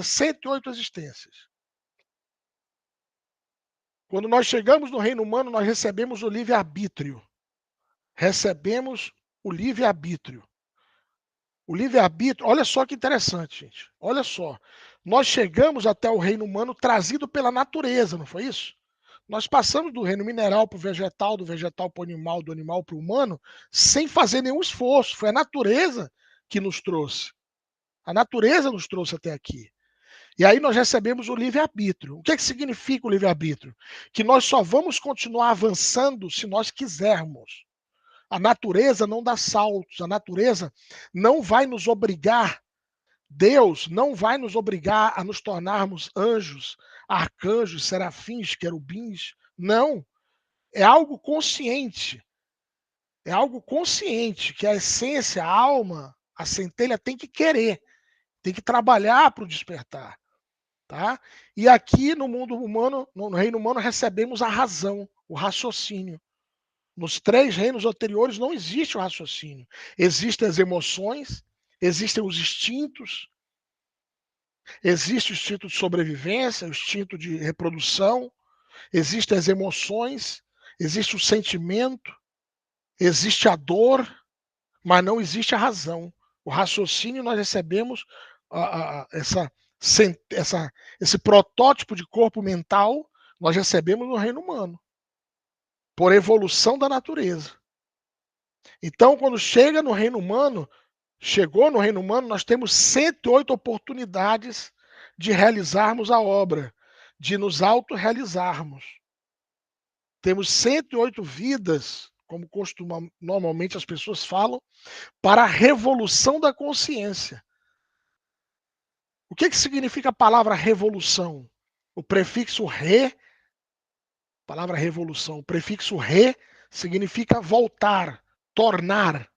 108 existências. Quando nós chegamos no reino humano, nós recebemos o livre-arbítrio. Recebemos o livre-arbítrio. O livre-arbítrio, olha só que interessante, gente. Olha só. Nós chegamos até o reino humano trazido pela natureza, não foi isso? Nós passamos do reino mineral para o vegetal, do vegetal para o animal, do animal para o humano, sem fazer nenhum esforço. Foi a natureza que nos trouxe. A natureza nos trouxe até aqui. E aí nós recebemos o livre-arbítrio. O que significa o livre-arbítrio? Que nós só vamos continuar avançando se nós quisermos. A natureza não dá saltos, a natureza não vai nos obrigar, Deus não vai nos obrigar a nos tornarmos anjos, arcanjos, serafins, querubins. Não. É algo consciente. É algo consciente que a essência, a alma, a centelha tem que querer, tem que trabalhar para o despertar. Tá? E aqui no mundo humano, no reino humano, recebemos a razão, o raciocínio. Nos 3 reinos anteriores não existe o raciocínio. Existem as emoções, existem os instintos, existe o instinto de sobrevivência, o instinto de reprodução, existem as emoções, existe o sentimento, existe a dor, mas não existe a razão. O raciocínio nós recebemos esse protótipo de corpo mental, nós recebemos no reino humano, por evolução da natureza. Então, quando chega no reino humano, chegou no reino humano, nós temos 108 oportunidades de realizarmos a obra, de nos autorrealizarmos. Temos 108 vidas, como normalmente as pessoas falam, para a revolução da consciência. O que significa a palavra revolução? O prefixo re, palavra revolução, o prefixo re significa voltar, tornar.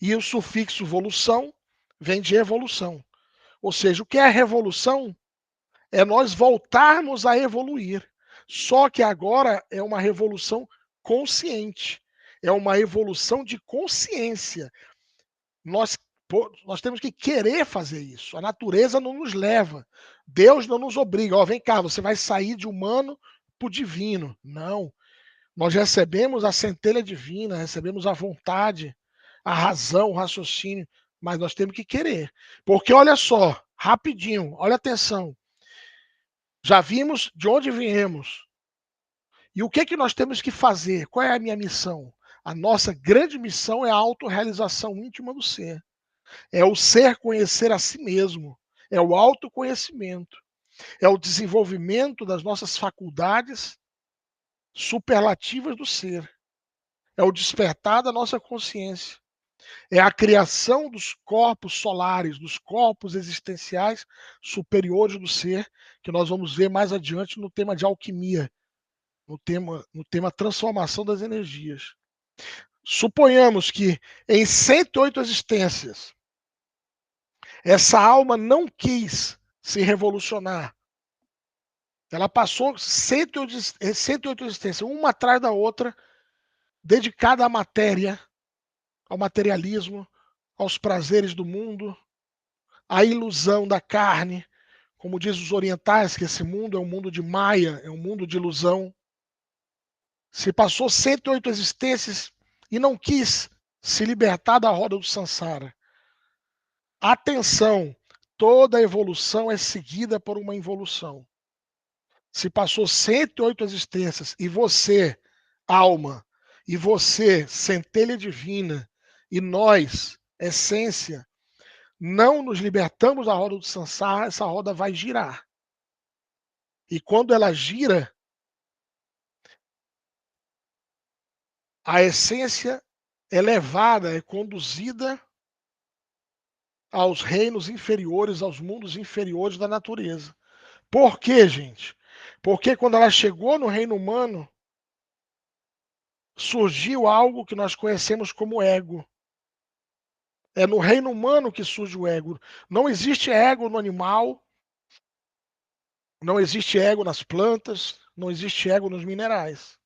E o sufixo volução vem de evolução. Ou seja, o que é revolução? É nós voltarmos a evoluir. Só que agora é uma revolução consciente. É uma evolução de consciência. Nós temos que querer fazer isso. A natureza não nos leva. Deus não nos obriga. Ó, vem cá, você vai sair de humano para o divino. Não. Nós recebemos a centelha divina, recebemos a vontade, a razão, o raciocínio, mas nós temos que querer. Porque olha só, rapidinho, olha atenção. Já vimos de onde viemos. E o que nós temos que fazer? Qual é a minha missão? A nossa grande missão é a autorrealização íntima do ser. É o ser conhecer a si mesmo. É o autoconhecimento. É o desenvolvimento das nossas faculdades superlativas do ser. É o despertar da nossa consciência. É a criação dos corpos solares, dos corpos existenciais superiores do ser, que nós vamos ver mais adiante no tema de alquimia, no tema transformação das energias. Suponhamos que em 108 existências, essa alma não quis se revolucionar. Ela passou 108 existências, uma atrás da outra, dedicada à matéria, ao materialismo, aos prazeres do mundo, à ilusão da carne. Como diz os orientais, que esse mundo é um mundo de maia, é um mundo de ilusão. Se passou 108 existências e não quis se libertar da roda do Sansara. Atenção, toda evolução é seguida por uma involução. Se passou 108 existências e você, alma, e você, centelha divina, e nós, essência, não nos libertamos da roda do Sansara, essa roda vai girar. E quando ela gira, a essência é levada, é conduzida aos reinos inferiores, aos mundos inferiores da natureza. Por quê, gente? Porque quando ela chegou no reino humano, surgiu algo que nós conhecemos como ego. É no reino humano que surge o ego. Não existe ego no animal, não existe ego nas plantas, não existe ego nos minerais.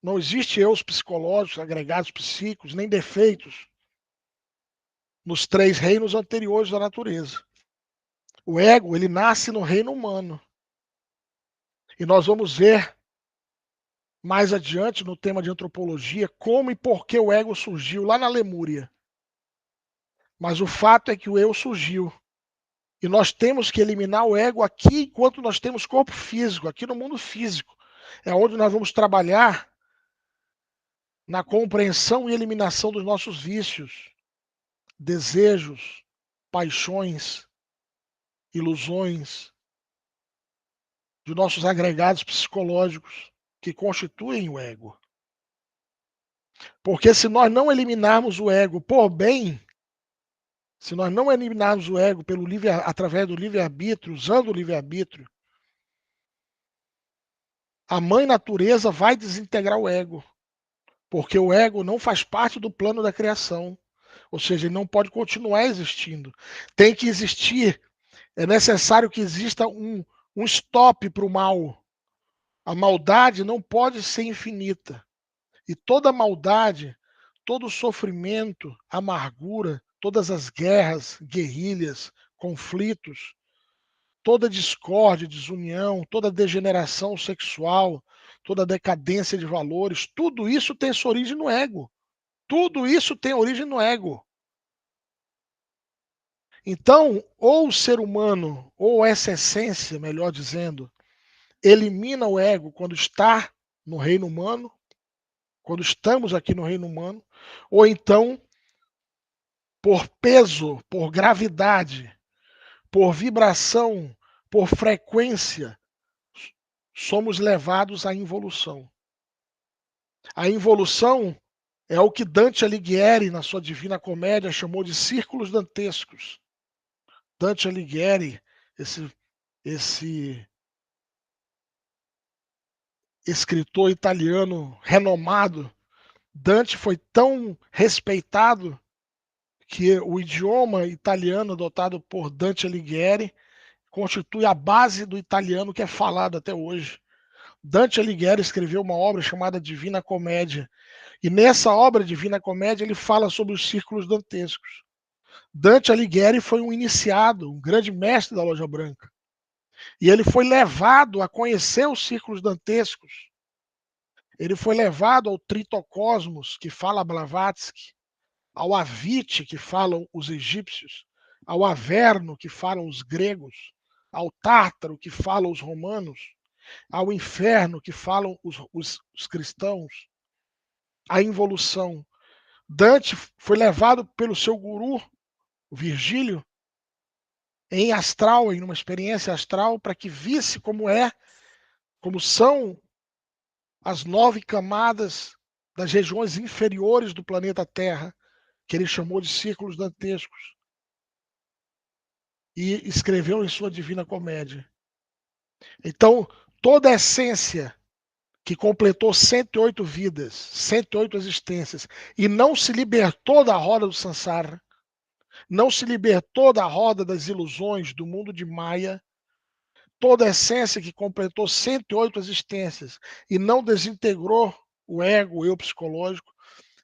Não existe eus psicológicos, agregados psíquicos, nem defeitos nos 3 reinos anteriores da natureza. O ego, ele nasce no reino humano. E nós vamos ver mais adiante no tema de antropologia como e por que o ego surgiu lá na Lemúria. Mas o fato é que o eu surgiu. E nós temos que eliminar o ego aqui enquanto nós temos corpo físico, aqui no mundo físico. É onde nós vamos trabalhar na compreensão e eliminação dos nossos vícios, desejos, paixões, ilusões, de nossos agregados psicológicos que constituem o ego. Porque se nós não eliminarmos o ego por bem, se nós não eliminarmos o ego através do livre-arbítrio, usando o livre-arbítrio, a mãe natureza vai desintegrar o ego. Porque o ego não faz parte do plano da criação. Ou seja, ele não pode continuar existindo. Tem que existir, é necessário que exista um stop para o mal. A maldade não pode ser infinita. E toda maldade, todo sofrimento, amargura, todas as guerras, guerrilhas, conflitos, toda discórdia, desunião, toda degeneração sexual, toda decadência de valores, tudo isso tem sua origem no ego. Tudo isso tem origem no ego. Então, ou o ser humano, ou essa essência, melhor dizendo, elimina o ego quando está no reino humano, quando estamos aqui no reino humano, ou então, por peso, por gravidade, por vibração, por frequência, somos levados à involução. A involução é o que Dante Alighieri, na sua Divina Comédia, chamou de círculos dantescos. Dante Alighieri, esse escritor italiano renomado, Dante foi tão respeitado que o idioma italiano adotado por Dante Alighieri constitui a base do italiano que é falado até hoje. Dante Alighieri escreveu uma obra chamada Divina Comédia, e nessa obra Divina Comédia ele fala sobre os círculos dantescos. Dante Alighieri foi um iniciado, um grande mestre da Loja Branca. E ele foi levado a conhecer os círculos dantescos. Ele foi levado ao Tritocosmos, que fala Blavatsky, ao Avite, que falam os egípcios, ao Averno, que falam os gregos, ao Tártaro, que falam os romanos, ao Inferno, que falam os cristãos, a involução. Dante foi levado pelo seu guru, Virgílio, em astral, em uma experiência astral, para que visse como são as 9 camadas das regiões inferiores do planeta Terra, que ele chamou de círculos dantescos, e escreveu em sua Divina Comédia. Então, toda a essência que completou 108 vidas, 108 existências, e não se libertou da roda do Sansara, não se libertou da roda das ilusões do mundo de Maia, toda a essência que completou 108 existências e não desintegrou o ego, o eu psicológico,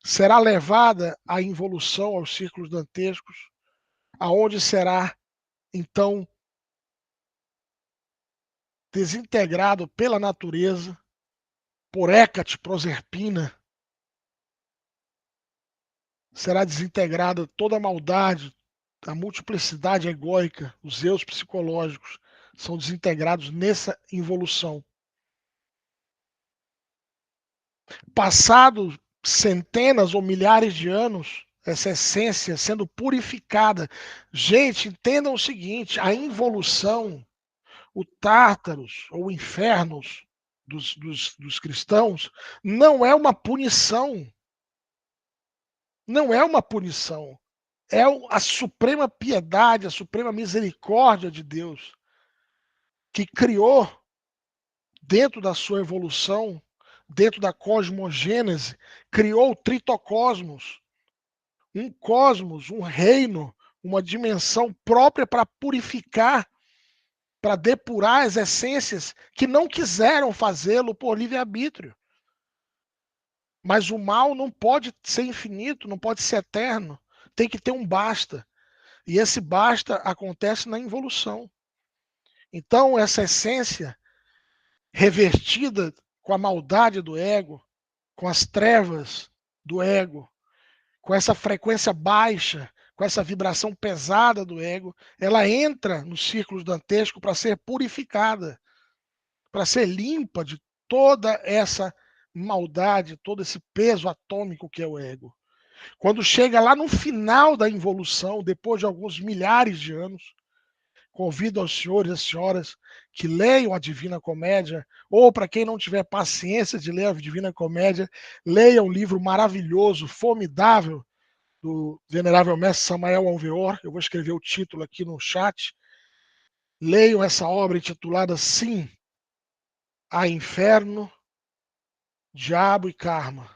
será levada à involução, aos círculos dantescos, aonde será, então, desintegrado pela natureza, por Hécate Proserpina, será desintegrada toda a maldade, a multiplicidade egóica, os eus psicológicos são desintegrados nessa involução. Passado centenas ou milhares de anos, essa essência sendo purificada. Gente, entendam o seguinte, a involução, o Tártaros ou Infernos dos cristãos, não é uma punição. Não é uma punição. É a suprema piedade, a suprema misericórdia de Deus, que criou, dentro da sua evolução, dentro da cosmogênese, criou o tritocosmos, um cosmos, um reino, uma dimensão própria para purificar, para depurar as essências que não quiseram fazê-lo por livre-arbítrio. Mas o mal não pode ser infinito, não pode ser eterno. Tem que ter um basta. E esse basta acontece na involução. Então, essa essência revertida com a maldade do ego, com as trevas do ego, com essa frequência baixa, com essa vibração pesada do ego, ela entra nos círculos dantescos para ser purificada, para ser limpa de toda essa maldade, todo esse peso atômico que é o ego. Quando chega lá no final da involução, depois de alguns milhares de anos, convido aos senhores e às senhoras que leiam a Divina Comédia, ou para quem não tiver paciência de ler a Divina Comédia, leia um livro maravilhoso, formidável, do venerável mestre Samael Alveor. Eu vou escrever o título aqui no chat. Leiam essa obra intitulada Sim, a Inferno, Diabo e Karma.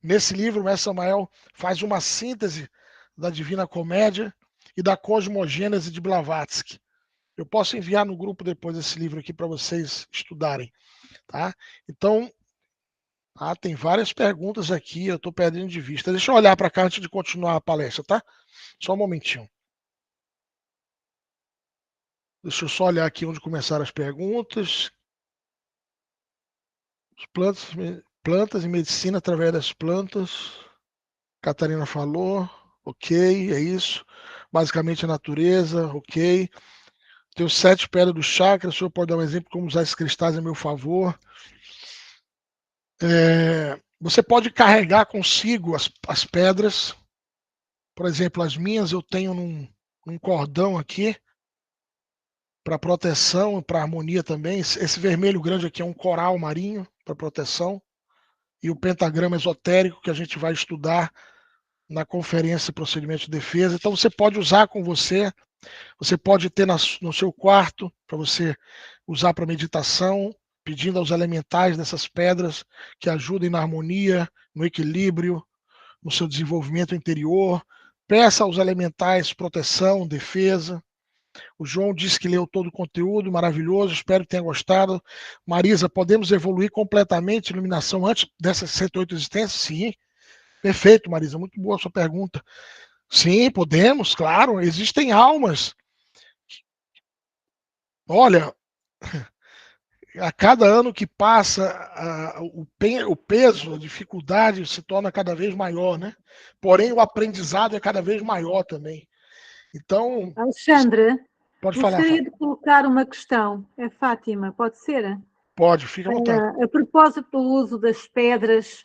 Nesse livro, o mestre Samael faz uma síntese da Divina Comédia e da Cosmogênese de Blavatsky. Eu posso enviar no grupo depois esse livro aqui para vocês estudarem, tá? Então, tem várias perguntas aqui, eu estou perdendo de vista. Deixa eu olhar para cá antes de continuar a palestra, tá? Só um momentinho. Deixa eu só olhar aqui onde começaram as perguntas. Plantas e medicina através das plantas. Catarina falou, ok, é isso. Basicamente a natureza, ok. Tenho 7 pedras do chakra, o senhor pode dar um exemplo de como usar esses cristais a meu favor. Você pode carregar consigo as pedras. Por exemplo, as minhas eu tenho num cordão aqui, para proteção e para harmonia também. Esse vermelho grande aqui é um coral marinho para proteção. E o pentagrama esotérico que a gente vai estudar na conferência Procedimento de Defesa. Então você pode usar com você, você pode ter no seu quarto para você usar para meditação, pedindo aos elementais dessas pedras que ajudem na harmonia, no equilíbrio, no seu desenvolvimento interior. Peça aos elementais proteção, defesa. O João disse que leu todo o conteúdo, maravilhoso, espero que tenha gostado. Marisa, podemos evoluir completamente a iluminação antes dessas 108 existências? Sim. Perfeito, Marisa, muito boa a sua pergunta. Sim, podemos, claro. Existem almas. Olha, a cada ano que passa, o peso, a dificuldade se torna cada vez maior, né? Porém, o aprendizado é cada vez maior também. Então, Alexandre, pode falar, gostaria Fátima. de colocar uma questão. É Fátima, pode ser? Pode, fica à vontade. A propósito do uso das pedras,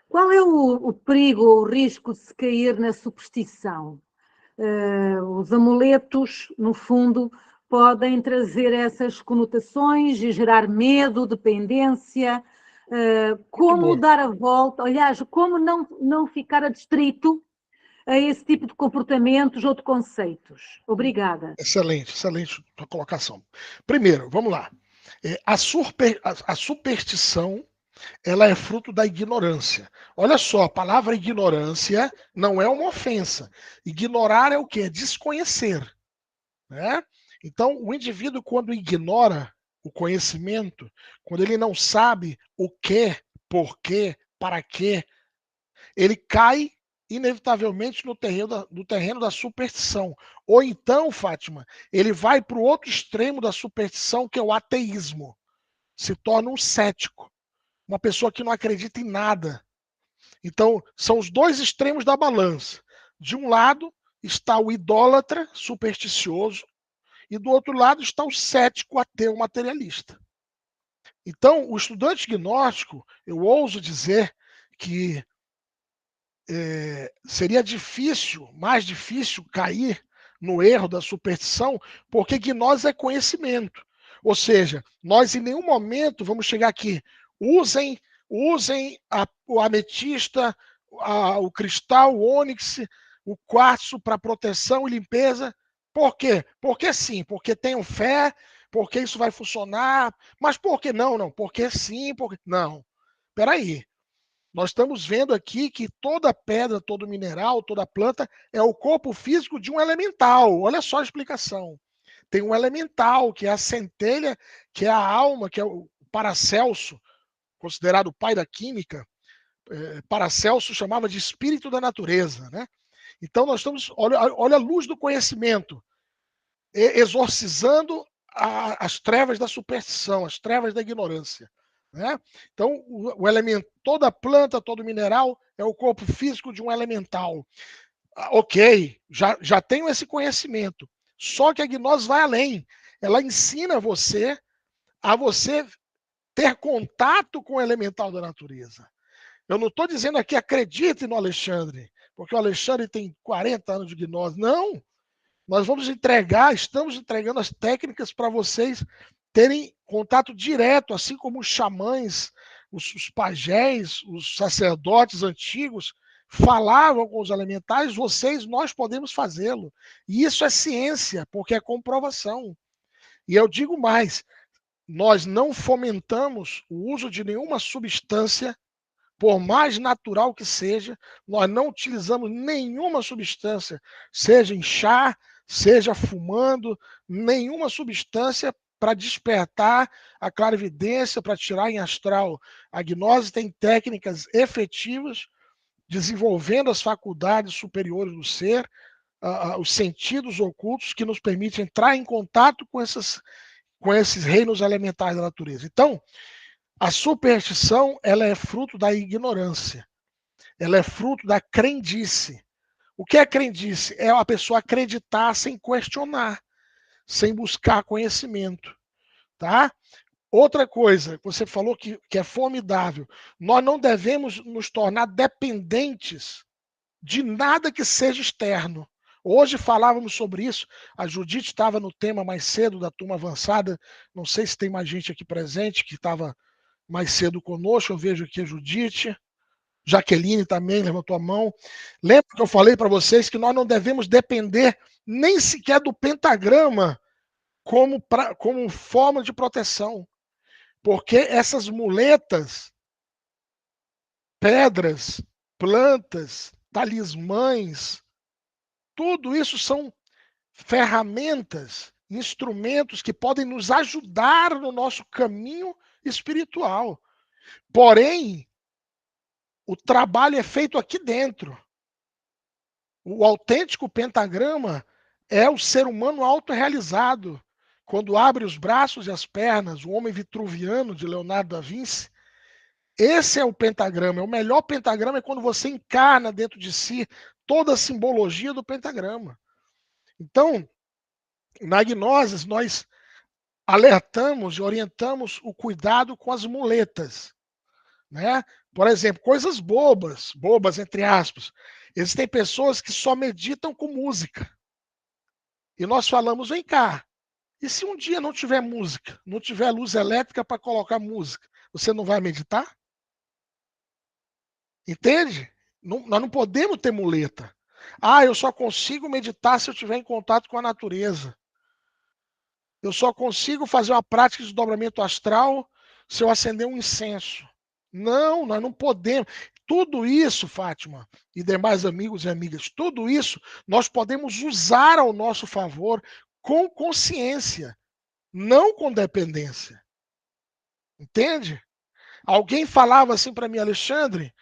qual é o perigo ou o risco de se cair na superstição? Os amuletos, no fundo, podem trazer essas conotações e gerar medo, dependência. Como dar a volta, aliás, como não ficar adstrito a esse tipo de comportamentos ou de conceitos? Obrigada. Excelente a colocação. Primeiro, vamos lá. A superstição, ela é fruto da ignorância. Olha só, a palavra ignorância não é uma ofensa. Ignorar é o quê? Desconhecer. Né? Então, o indivíduo, quando ignora o conhecimento, quando ele não sabe o que, por quê, para quê, ele cai inevitavelmente no terreno da superstição. Ou então, Fátima, ele vai para o outro extremo da superstição, que é o ateísmo. Se torna um cético, uma pessoa que não acredita em nada. Então, são os dois extremos da balança. De um lado está o idólatra supersticioso, e do outro lado está o cético ateu materialista. Então, o estudante gnóstico, eu ouso dizer que seria difícil, mais difícil cair no erro da superstição, porque gnose é conhecimento. Ou seja, nós em nenhum momento vamos chegar aqui, usem o ametista, o cristal, o ônix, o quartzo para proteção e limpeza. Por quê? Porque sim, porque tenham fé, porque isso vai funcionar. Mas por que não? Não, porque sim, porque... Não, peraí. Nós estamos vendo aqui que toda pedra, todo mineral, toda planta é o corpo físico de um elemental. Olha só a explicação. Tem um elemental, que é a centelha, que é a alma, que é o Paracelso, considerado o pai da química. Paracelso chamava de espírito da natureza. Né? Então nós estamos, olha a luz do conhecimento, exorcizando as trevas da superstição, as trevas da ignorância. Né? Então, o elemento, toda planta, todo mineral é o corpo físico de um elemental. Ok, já tenho esse conhecimento. Só que a gnose vai além. Ela ensina você a você ter contato com o elemental da natureza. Eu não estou dizendo aqui acredite no Alexandre, porque o Alexandre tem 40 anos de gnose. Não. Nós estamos entregando as técnicas para vocês terem contato direto, assim como os xamãs, os pajés, os sacerdotes antigos falavam com os elementais, nós podemos fazê-lo. E isso é ciência, porque é comprovação. E eu digo mais, nós não fomentamos o uso de nenhuma substância, por mais natural que seja, nós não utilizamos nenhuma substância, seja em chá, seja fumando, nenhuma substância para despertar a clarividência, para tirar em astral. A gnose tem técnicas efetivas, desenvolvendo as faculdades superiores do ser, os sentidos ocultos que nos permitem entrar em contato com esses reinos elementares da natureza. Então, a superstição, ela é fruto da ignorância. Ela é fruto da crendice. O que é crendice? É a pessoa acreditar sem questionar, sem buscar conhecimento, tá? Outra coisa, você falou que é formidável. Nós não devemos nos tornar dependentes de nada que seja externo. Hoje falávamos sobre isso. A Judite estava no tema mais cedo da turma avançada. Não sei se tem mais gente aqui presente que estava mais cedo conosco. Eu vejo aqui a Judite. Jaqueline também levantou a mão. Lembra que eu falei para vocês que nós não devemos depender nem sequer do pentagrama como forma de proteção. Porque essas muletas, pedras, plantas, talismãs, tudo isso são ferramentas, instrumentos que podem nos ajudar no nosso caminho espiritual. Porém, o trabalho é feito aqui dentro. O autêntico pentagrama é o ser humano autorrealizado. Quando abre os braços e as pernas, o homem vitruviano de Leonardo da Vinci, esse é o pentagrama. O melhor pentagrama é quando você encarna dentro de si toda a simbologia do pentagrama. Então, na Gnosis, nós alertamos e orientamos o cuidado com as muletas, né? Por exemplo, coisas bobas entre aspas. Existem pessoas que só meditam com música. E nós falamos, vem cá, e se um dia não tiver música, não tiver luz elétrica para colocar música, você não vai meditar? Entende? Nós não podemos ter muleta. Ah, eu só consigo meditar se eu estiver em contato com a natureza. Eu só consigo fazer uma prática de desdobramento astral se eu acender um incenso. Não, nós não podemos. Tudo isso, Fátima, e demais amigos e amigas, tudo isso nós podemos usar ao nosso favor com consciência, não com dependência. Entende? Alguém falava assim para mim, Alexandre,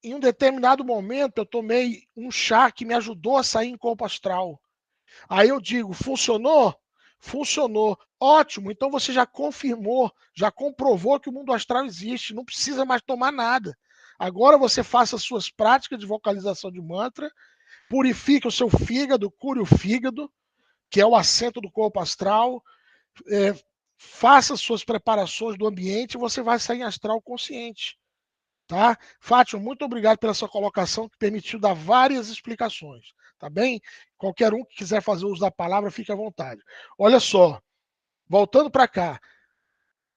em um determinado momento eu tomei um chá que me ajudou a sair em corpo astral. Aí eu digo, funcionou? Funcionou. Ótimo, então você já confirmou, já comprovou que o mundo astral existe, não precisa mais tomar nada. Agora você faça as suas práticas de vocalização de mantra, purifique o seu fígado, cure o fígado, que é o assento do corpo astral, faça suas preparações do ambiente e você vai sair em astral consciente. Tá? Fátima, muito obrigado pela sua colocação, que permitiu dar várias explicações. Tá bem? Qualquer um que quiser fazer uso da palavra, fique à vontade. Olha só, voltando para cá.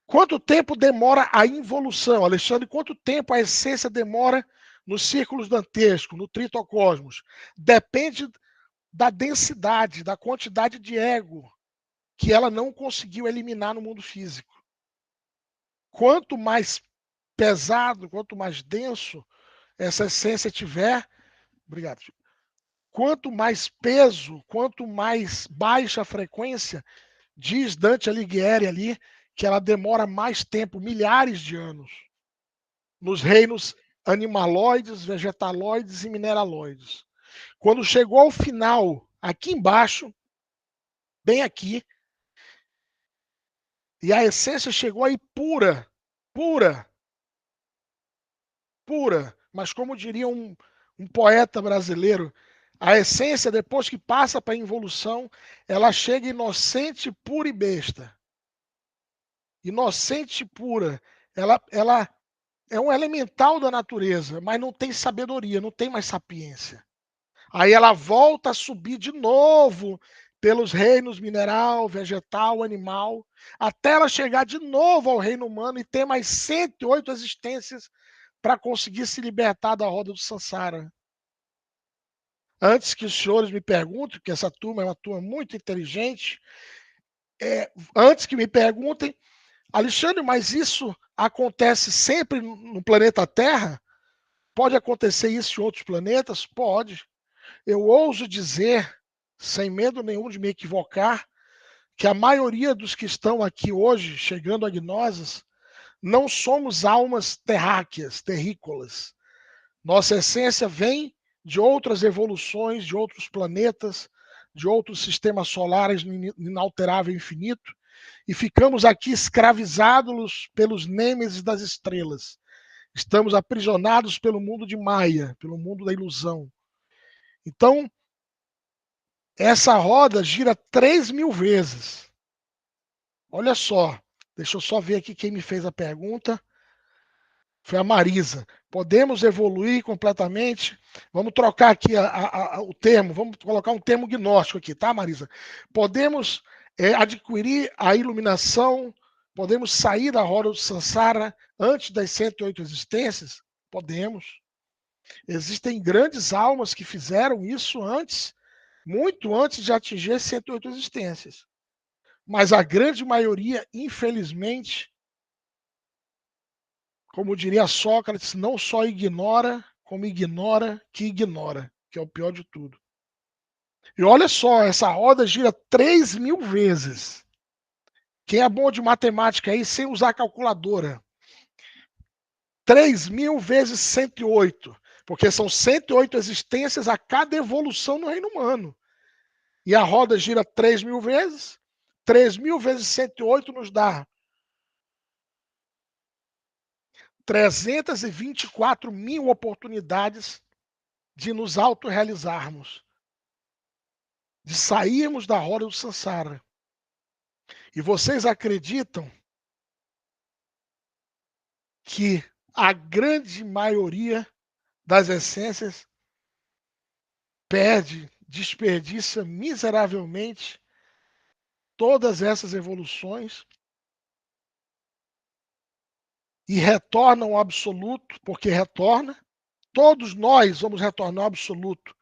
Quanto tempo demora a involução? Alexandre, quanto tempo a essência demora nos círculos dantescos, no tritocosmos? Depende da densidade, da quantidade de ego que ela não conseguiu eliminar no mundo físico. Quanto mais pesado, quanto mais denso essa essência tiver, obrigado. Quanto mais peso, quanto mais baixa a frequência, diz Dante Alighieri ali, que ela demora mais tempo, milhares de anos, nos reinos animaloides, vegetaloides e mineraloides. Quando chegou ao final, aqui embaixo, bem aqui, e a essência chegou aí pura, mas como diria um poeta brasileiro, a essência, depois que passa para a involução, ela chega inocente, pura e besta. Inocente e pura. Ela é um elemental da natureza, mas não tem sabedoria, não tem mais sapiência. Aí ela volta a subir de novo pelos reinos mineral, vegetal, animal, até ela chegar de novo ao reino humano e ter mais 108 existências para conseguir se libertar da roda do Sansara. Antes que os senhores me perguntem, porque essa turma é uma turma muito inteligente, antes que me perguntem, Alexandre, mas isso acontece sempre no planeta Terra? Pode acontecer isso em outros planetas? Pode. Eu ouso dizer, sem medo nenhum de me equivocar, que a maioria dos que estão aqui hoje, chegando a Gnosis, não somos almas terráqueas, terrícolas. Nossa essência vem de outras evoluções, de outros planetas, de outros sistemas solares no inalterável infinito, e ficamos aqui escravizados pelos nêmesis das estrelas. Estamos aprisionados pelo mundo de Maia, pelo mundo da ilusão. Então, essa roda gira 3.000 vezes. Olha só, deixa eu só ver aqui quem me fez a pergunta. Foi a Marisa. Podemos evoluir completamente? Vamos trocar aqui o termo, vamos colocar um termo gnóstico aqui, tá, Marisa? Podemos adquirir a iluminação, podemos sair da roda do Sansara antes das 108 existências? Podemos. Existem grandes almas que fizeram isso antes, muito antes de atingir 108 existências. Mas a grande maioria, infelizmente, como diria Sócrates, não só ignora, como ignora, que é o pior de tudo. E olha só, essa roda gira 3.000 vezes. Quem é bom de matemática aí, sem usar calculadora? 3.000 vezes 108, porque são 108 existências a cada evolução no reino humano. E a roda gira 3.000 vezes. 3.000 vezes 108 nos dá 324.000 oportunidades de nos autorrealizarmos, de sairmos da roda do Sansara. E vocês acreditam que a grande maioria das essências perde, desperdiça miseravelmente todas essas evoluções e retornam ao absoluto, porque retorna. Todos nós vamos retornar ao absoluto,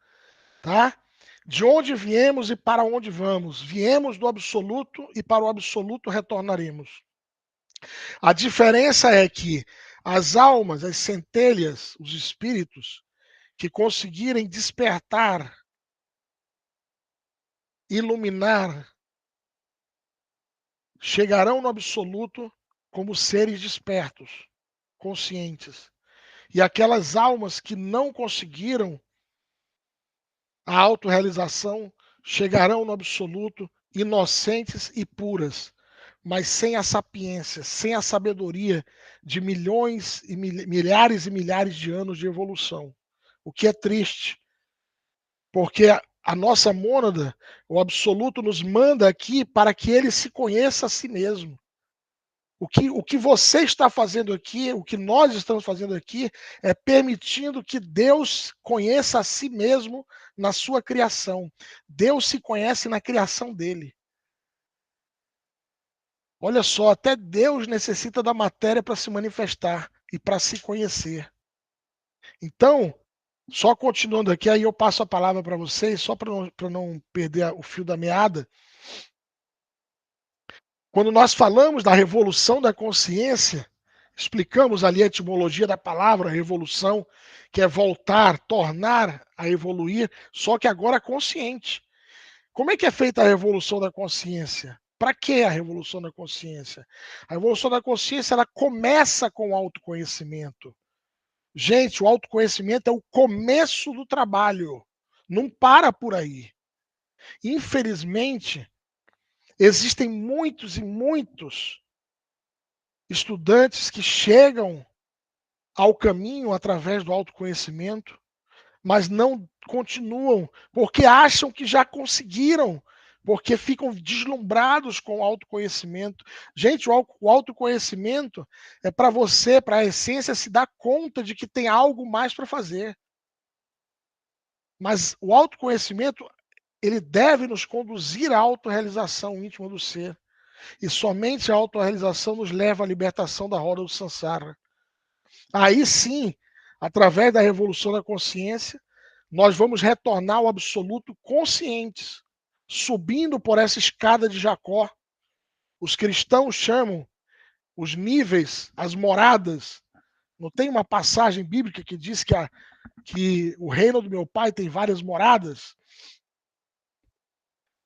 tá? De onde viemos e para onde vamos? Viemos do absoluto e para o absoluto retornaremos. A diferença é que as almas, as centelhas, os espíritos que conseguirem despertar, iluminar, chegarão no absoluto como seres despertos, conscientes. E aquelas almas que não conseguiram a autorrealização chegarão no absoluto inocentes e puras, mas sem a sapiência, sem a sabedoria de milhões e milhares de anos de evolução. O que é triste, porque a nossa mônada, o absoluto, nos manda aqui para que ele se conheça a si mesmo. O que você está fazendo aqui, o que nós estamos fazendo aqui, é permitindo que Deus conheça a si mesmo na sua criação. Deus se conhece na criação dele. Olha só, até Deus necessita da matéria para se manifestar e para se conhecer. Então, só continuando aqui, aí eu passo a palavra para vocês, só para não perder o fio da meada. Quando nós falamos da revolução da consciência, explicamos ali a etimologia da palavra revolução, que é voltar, tornar a evoluir, só que agora consciente. Como é que é feita a revolução da consciência? Para que a revolução da consciência? A revolução da consciência, ela começa com o autoconhecimento. Gente, o autoconhecimento é o começo do trabalho. Não para por aí. Infelizmente, existem muitos e muitos estudantes que chegam ao caminho através do autoconhecimento, mas não continuam, porque acham que já conseguiram, porque ficam deslumbrados com o autoconhecimento. Gente, o autoconhecimento é para você, para a essência, se dar conta de que tem algo mais para fazer. Mas o autoconhecimento, ele deve nos conduzir à autorrealização íntima do ser. E somente a autorrealização nos leva à libertação da roda do samsara. Aí sim, através da revolução da consciência, nós vamos retornar ao absoluto conscientes, subindo por essa escada de Jacó. Os cristãos chamam os níveis, as moradas. Não tem uma passagem bíblica que diz que o reino do meu pai tem várias moradas?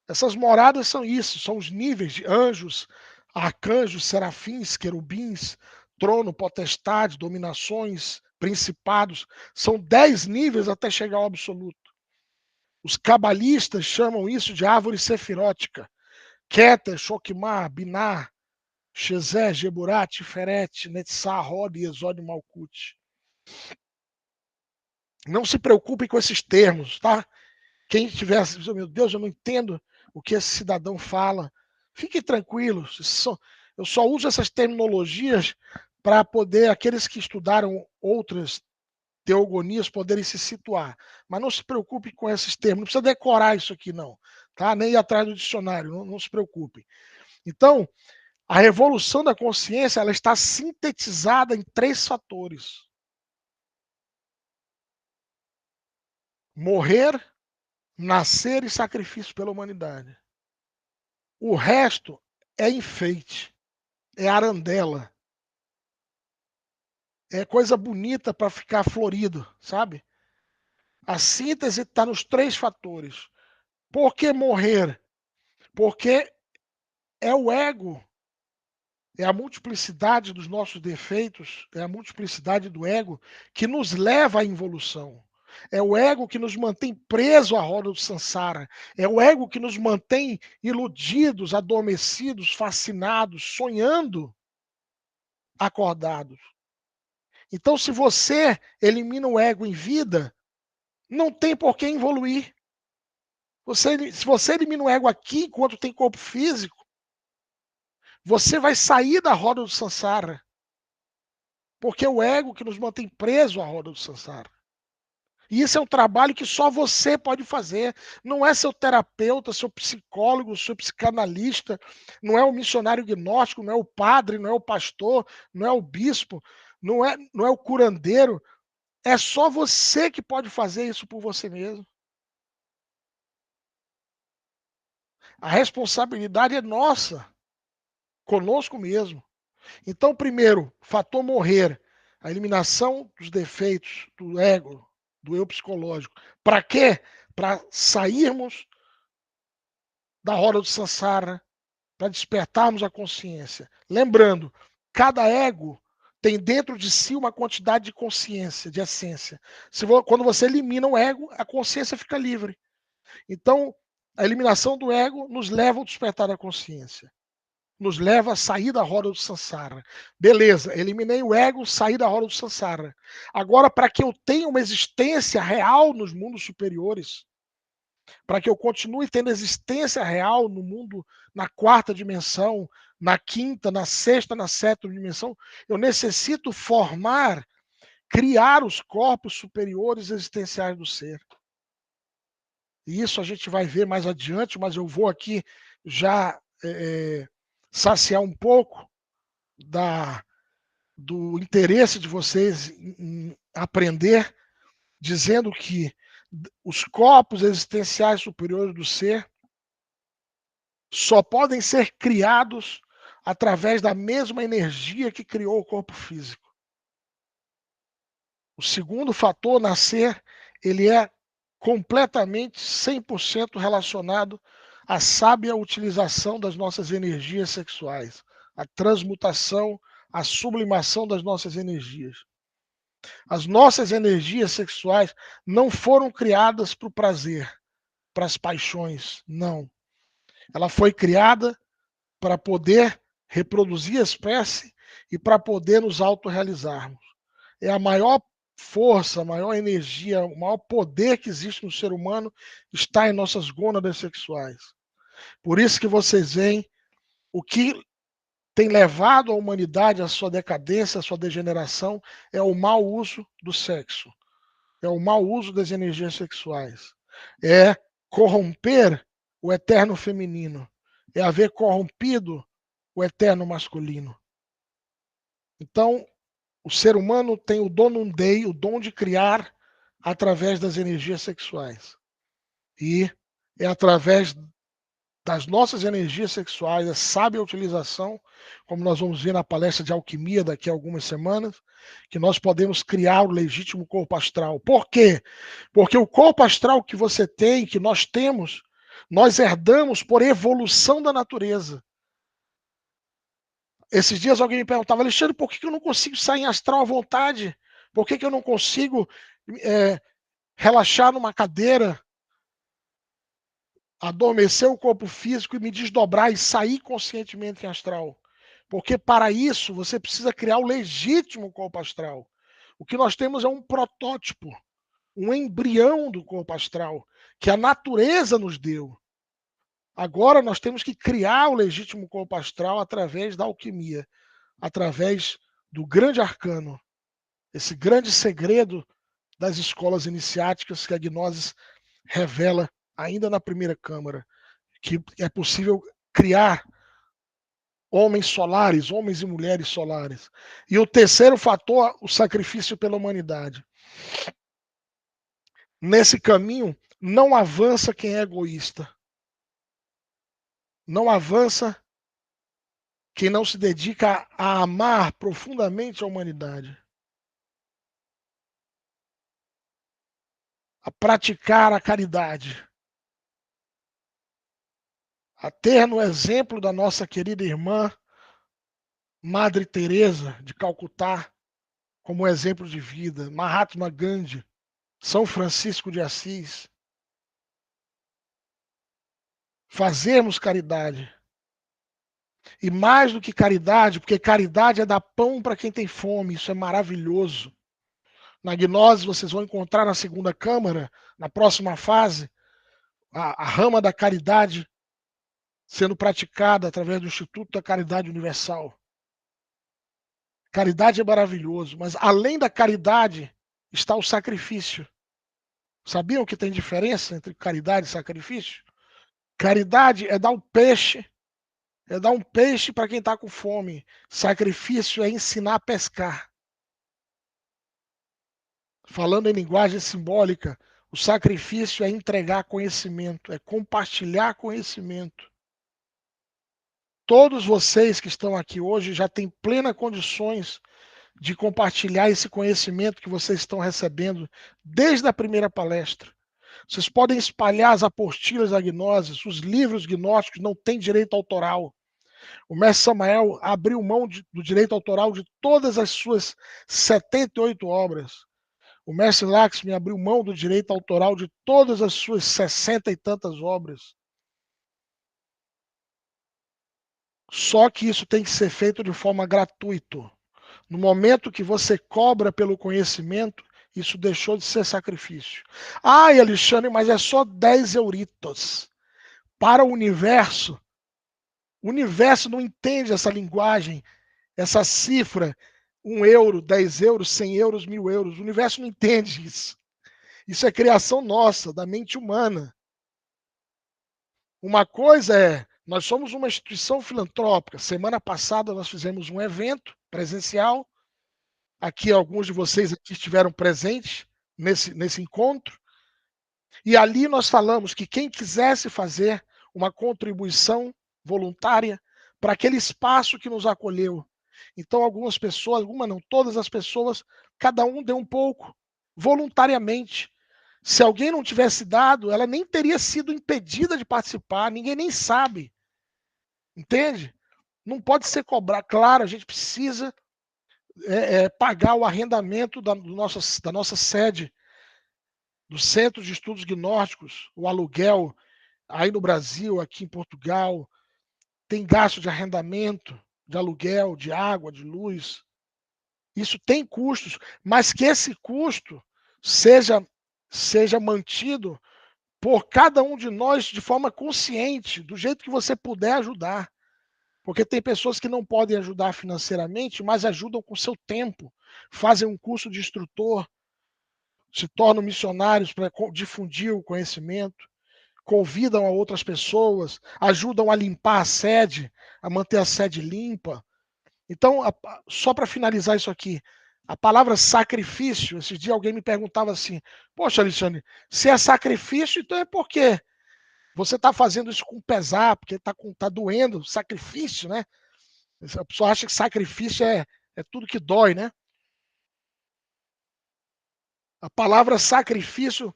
Essas moradas são isso, são os níveis de anjos, arcanjos, serafins, querubins, trono, potestade, dominações, principados. São 10 níveis até chegar ao absoluto. Os cabalistas chamam isso de árvore sefirótica. Keter, Shokmah, Binah, Shezé, Geburah, Tiferet, Netzah, Rod, Yesod e Malkut. Não se preocupem com esses termos, tá? Quem tiver, meu Deus, eu não entendo o que esse cidadão fala. Fiquem tranquilos. Eu só uso essas terminologias para poder aqueles que estudaram outras teogonias poderem se situar. Mas não se preocupe com esses termos. Não precisa decorar isso aqui, não. Tá? Nem ir atrás do dicionário. Não se preocupe. Então, a revolução da consciência ela está sintetizada em 3 fatores: morrer, nascer e sacrifício pela humanidade. O resto é enfeite, é arandela, é coisa bonita para ficar florido, sabe? A síntese está nos 3 fatores. Por que morrer? Porque é o ego, é a multiplicidade dos nossos defeitos, é a multiplicidade do ego que nos leva à involução. É o ego que nos mantém preso à roda do samsara. É o ego que nos mantém iludidos, adormecidos, fascinados, sonhando, acordados. Então, se você elimina o ego em vida, não tem por que evoluir. Se você elimina o ego aqui, enquanto tem corpo físico, você vai sair da roda do samsara. Porque é o ego que nos mantém preso à roda do samsara. E isso é um trabalho que só você pode fazer. Não é seu terapeuta, seu psicólogo, seu psicanalista, não é o missionário gnóstico, não é o padre, não é o pastor, não é o bispo, não é o curandeiro. É só você que pode fazer isso por você mesmo. A responsabilidade é nossa, conosco mesmo. Então, primeiro, fator morrer, a eliminação dos defeitos do ego, do eu psicológico. Para quê? Para sairmos da roda do samsara, para despertarmos a consciência. Lembrando, cada ego tem dentro de si uma quantidade de consciência, de essência. Quando você elimina o ego, a consciência fica livre. Então, a eliminação do ego nos leva ao despertar da consciência. Nos leva a sair da roda do samsara. Beleza, eliminei o ego, saí da roda do samsara. Agora, para que eu tenha uma existência real nos mundos superiores, para que eu continue tendo existência real no mundo, na 4ª dimensão, na 5ª, na 6ª, na 7ª dimensão, eu necessito formar, criar os corpos superiores existenciais do ser. E isso a gente vai ver mais adiante, mas eu vou aqui já saciar um pouco do interesse de vocês em aprender, dizendo que os corpos existenciais superiores do ser só podem ser criados através da mesma energia que criou o corpo físico. O segundo fator, nascer, ele é completamente 100% relacionado à sábia utilização das nossas energias sexuais, a transmutação, a sublimação das nossas energias. As nossas energias sexuais não foram criadas para o prazer, para as paixões, não. Ela foi criada para poder reproduzir a espécie e para poder nos autorrealizarmos. É a maior força, a maior energia, o maior poder que existe no ser humano está em nossas gônadas sexuais. Por isso que vocês veem o que tem levado a humanidade à sua decadência, à sua degeneração, é o mau uso do sexo. é o mau uso das energias sexuais. É corromper o eterno feminino. É haver corrompido o eterno masculino. Então, o ser humano tem o donum Dei, o dom de criar através das energias sexuais. E é através das nossas energias sexuais, a sábia utilização, como nós vamos ver na palestra de alquimia daqui a algumas semanas, que nós podemos criar o legítimo corpo astral. Por quê? Porque o corpo astral que você tem, que nós temos, nós herdamos por evolução da natureza. Esses dias alguém me perguntava, Alexandre, por que eu não consigo sair em astral à vontade? Por que eu não consigo relaxar numa cadeira, adormecer o corpo físico e me desdobrar e sair conscientemente em astral? Porque para isso você precisa criar o legítimo corpo astral. O que nós temos é um protótipo, um embrião do corpo astral, que a natureza nos deu. Agora nós temos que criar o legítimo corpo astral através da alquimia, através do grande arcano, esse grande segredo das escolas iniciáticas que a Gnosis revela ainda na primeira câmara, que é possível criar homens solares, homens e mulheres solares. E o terceiro fator, o sacrifício pela humanidade. Nesse caminho, não avança quem é egoísta. Não avança quem não se dedica a amar profundamente a humanidade. A praticar a caridade. A ter no exemplo da nossa querida irmã Madre Teresa de Calcutá como exemplo de vida, Mahatma Gandhi, São Francisco de Assis. Fazermos caridade. E mais do que caridade, porque caridade é dar pão para quem tem fome, isso é maravilhoso. Na gnose vocês vão encontrar na segunda câmara, na próxima fase, a rama da caridade sendo praticada através do Instituto da Caridade Universal. Caridade é maravilhoso, mas além da caridade está o sacrifício. Sabiam que tem diferença entre caridade e sacrifício? Caridade é dar um peixe para quem está com fome. Sacrifício é ensinar a pescar. Falando em linguagem simbólica, o sacrifício é entregar conhecimento, é compartilhar conhecimento. Todos vocês que estão aqui hoje já têm plenas condições de compartilhar esse conhecimento que vocês estão recebendo desde a primeira palestra. Vocês podem espalhar as apostilas da gnose, os livros gnósticos não têm direito autoral. O mestre Samael abriu mão do direito autoral de todas as suas 78 obras. O mestre Laxmi abriu mão do direito autoral de todas as suas 60 e tantas obras. Só que isso tem que ser feito de forma gratuita. No momento que você cobra pelo conhecimento, isso deixou de ser sacrifício. Ai, Alexandre, mas é só 10 euritos. Para o universo não entende essa linguagem, essa cifra, 1 euro, 10 euros, 100 euros, 1000 euros. O universo não entende isso. Isso é criação nossa, da mente humana. Uma coisa é, nós somos uma instituição filantrópica. Semana passada nós fizemos um evento presencial. Aqui alguns de vocês aqui estiveram presentes nesse encontro. E ali nós falamos que quem quisesse fazer uma contribuição voluntária para aquele espaço que nos acolheu. Então algumas pessoas, algumas não, todas as pessoas, cada um deu um pouco, voluntariamente. Se alguém não tivesse dado, ela nem teria sido impedida de participar, ninguém nem sabe. Entende? Não pode ser cobrado. Claro, a gente precisa pagar o arrendamento da nossa sede, do Centro de Estudos Gnósticos, o aluguel aí no Brasil, aqui em Portugal, tem gasto de arrendamento, de aluguel, de água, de luz. Isso tem custos, mas que esse custo seja mantido por cada um de nós de forma consciente, do jeito que você puder ajudar. Porque tem pessoas que não podem ajudar financeiramente, mas ajudam com seu tempo, fazem um curso de instrutor, se tornam missionários para difundir o conhecimento, convidam a outras pessoas, ajudam a limpar a sede, a manter a sede limpa. Então, só para finalizar isso aqui, a palavra sacrifício, esses dias alguém me perguntava assim, poxa, Alexandre, se é sacrifício, então é por quê? Você está fazendo isso com pesar, porque tá doendo, sacrifício, né? A pessoa acha que sacrifício é tudo que dói, né? A palavra sacrifício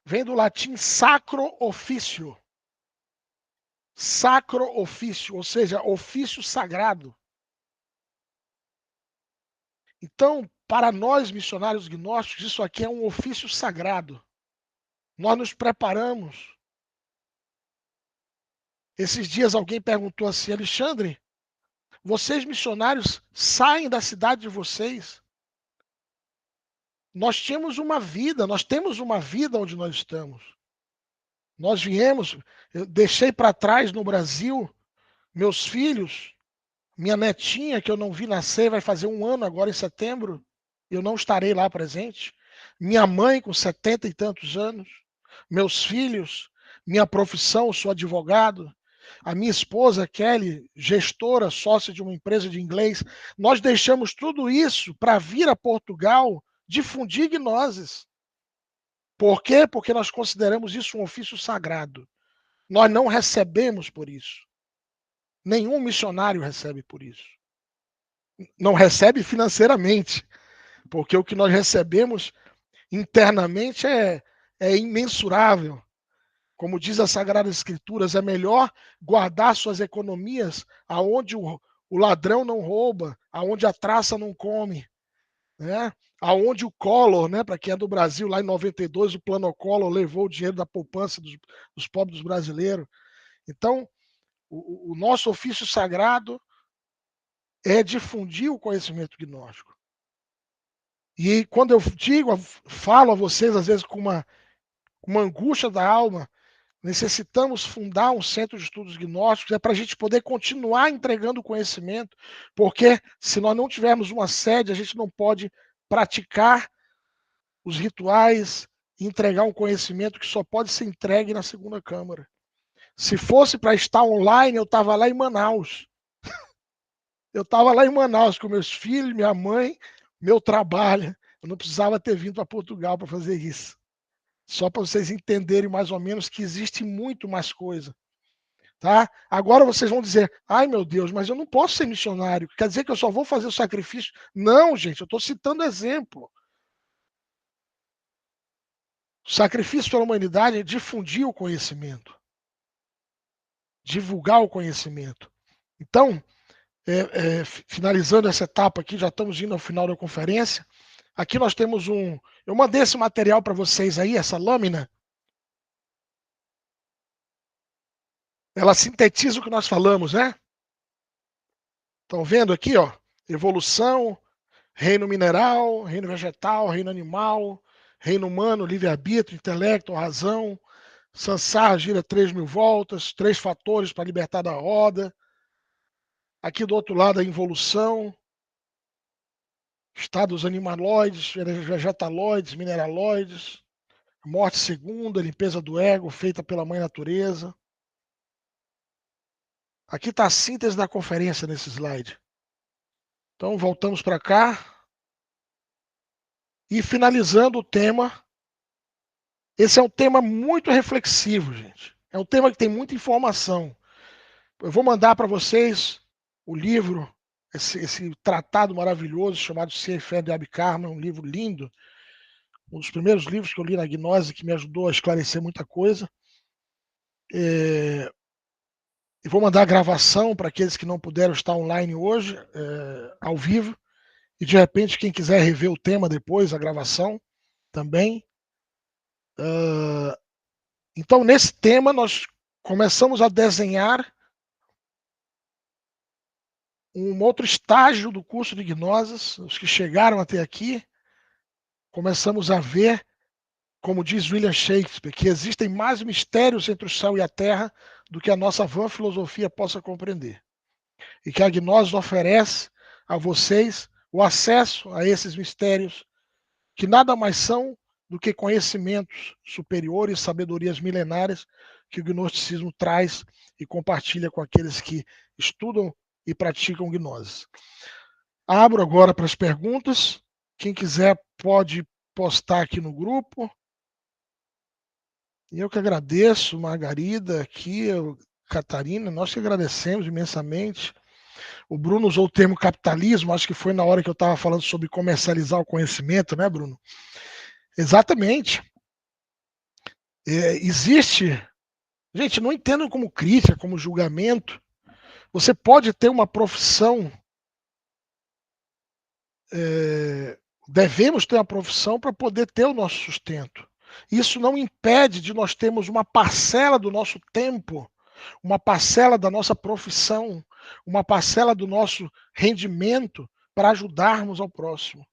vem do latim sacro ofício. Sacro ofício, ou seja, ofício sagrado. Então, para nós missionários gnósticos, isso aqui é um ofício sagrado. Nós nos preparamos. Esses dias alguém perguntou assim, Alexandre, vocês missionários saem da cidade de vocês? Nós temos uma vida onde nós estamos. Nós viemos, eu deixei para trás no Brasil meus filhos, minha netinha, que eu não vi nascer, vai fazer 1 ano agora em setembro, eu não estarei lá presente. Minha mãe, com 70 e tantos anos, meus filhos, minha profissão, eu sou advogado, a minha esposa, Kelly, gestora, sócia de uma empresa de inglês. Nós deixamos tudo isso para vir a Portugal difundir gnoses. Por quê? Porque nós consideramos isso um ofício sagrado. Nós não recebemos por isso. Nenhum missionário recebe por isso. Não recebe financeiramente, porque o que nós recebemos internamente é imensurável. Como diz a Sagrada Escrituras, é melhor guardar suas economias aonde o ladrão não rouba, aonde a traça não come, né? Aonde o Collor, né, para quem é do Brasil, lá em 92, o plano Collor levou o dinheiro da poupança dos pobres brasileiros. Então, o nosso ofício sagrado é difundir o conhecimento gnóstico. E quando eu falo a vocês, às vezes com uma angústia da alma, necessitamos fundar um centro de estudos gnósticos, para a gente poder continuar entregando conhecimento, porque se nós não tivermos uma sede, a gente não pode praticar os rituais e entregar um conhecimento que só pode ser entregue na segunda câmara. Se fosse para estar online, eu estava lá em Manaus. Eu estava lá em Manaus com meus filhos, minha mãe, meu trabalho. Eu não precisava ter vindo para Portugal para fazer isso. Só para vocês entenderem mais ou menos que existe muito mais coisa. Tá? Agora vocês vão dizer, ai meu Deus, mas eu não posso ser missionário, quer dizer que eu só vou fazer o sacrifício? Não, gente, eu estou citando exemplo. O sacrifício pela humanidade é difundir o conhecimento, divulgar o conhecimento. Então, finalizando essa etapa aqui, já estamos indo ao final da conferência. Aqui nós temos eu mandei esse material para vocês aí, essa lâmina. Ela sintetiza o que nós falamos, né? Estão vendo aqui, ó? Evolução, reino mineral, reino vegetal, reino animal, reino humano, livre-arbítrio, intelecto, razão. Sansar gira 3.000 voltas, 3 fatores para libertar da roda. Aqui do outro lado a involução, estados animaloides, vegetaloides, mineraloides, morte segunda, limpeza do ego feita pela mãe natureza. Aqui está a síntese da conferência nesse slide. Então voltamos para cá. E finalizando o tema, esse é um tema muito reflexivo, gente. É um tema que tem muita informação. Eu vou mandar para vocês o livro, esse tratado maravilhoso chamado Ser e Fé de Abhidharma, um livro lindo. Um dos primeiros livros que eu li na gnose, que me ajudou a esclarecer muita coisa. E vou mandar a gravação para aqueles que não puderam estar online hoje, ao vivo. E de repente, quem quiser rever o tema depois, a gravação também. Então, nesse tema, nós começamos a desenhar um outro estágio do curso de gnoses. Os que chegaram até aqui, começamos a ver, como diz William Shakespeare, que existem mais mistérios entre o céu e a terra do que a nossa vã filosofia possa compreender. E que a gnose oferece a vocês o acesso a esses mistérios que nada mais são do que conhecimentos superiores, sabedorias milenares que o gnosticismo traz e compartilha com aqueles que estudam e praticam gnose. Abro agora para as perguntas. Quem quiser pode postar aqui no grupo. E eu que agradeço, Margarida, aqui, Catarina, nós que agradecemos imensamente. O Bruno usou o termo capitalismo, acho que foi na hora que eu estava falando sobre comercializar o conhecimento, né, Bruno? Exatamente. Existe. Gente, não entendam como crítica, como julgamento. Você pode ter uma profissão. Devemos ter uma profissão para poder ter o nosso sustento. Isso não impede de nós termos uma parcela do nosso tempo, uma parcela da nossa profissão, uma parcela do nosso rendimento para ajudarmos ao próximo.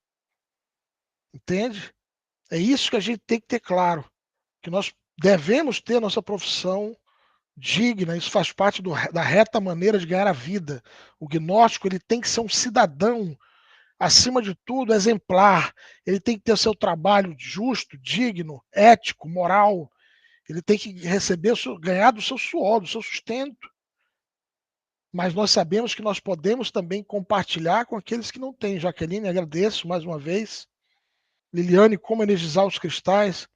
Entende? É isso que a gente tem que ter claro, que nós devemos ter nossa profissão digna, isso faz parte da reta maneira de ganhar a vida. O gnóstico ele tem que ser um cidadão, acima de tudo, exemplar. Ele tem que ter seu trabalho justo, digno, ético, moral. Ele tem que receber, ganhar do seu suor, do seu sustento. Mas nós sabemos que nós podemos também compartilhar com aqueles que não têm. Jaqueline, agradeço mais uma vez. Liliane, como energizar os cristais.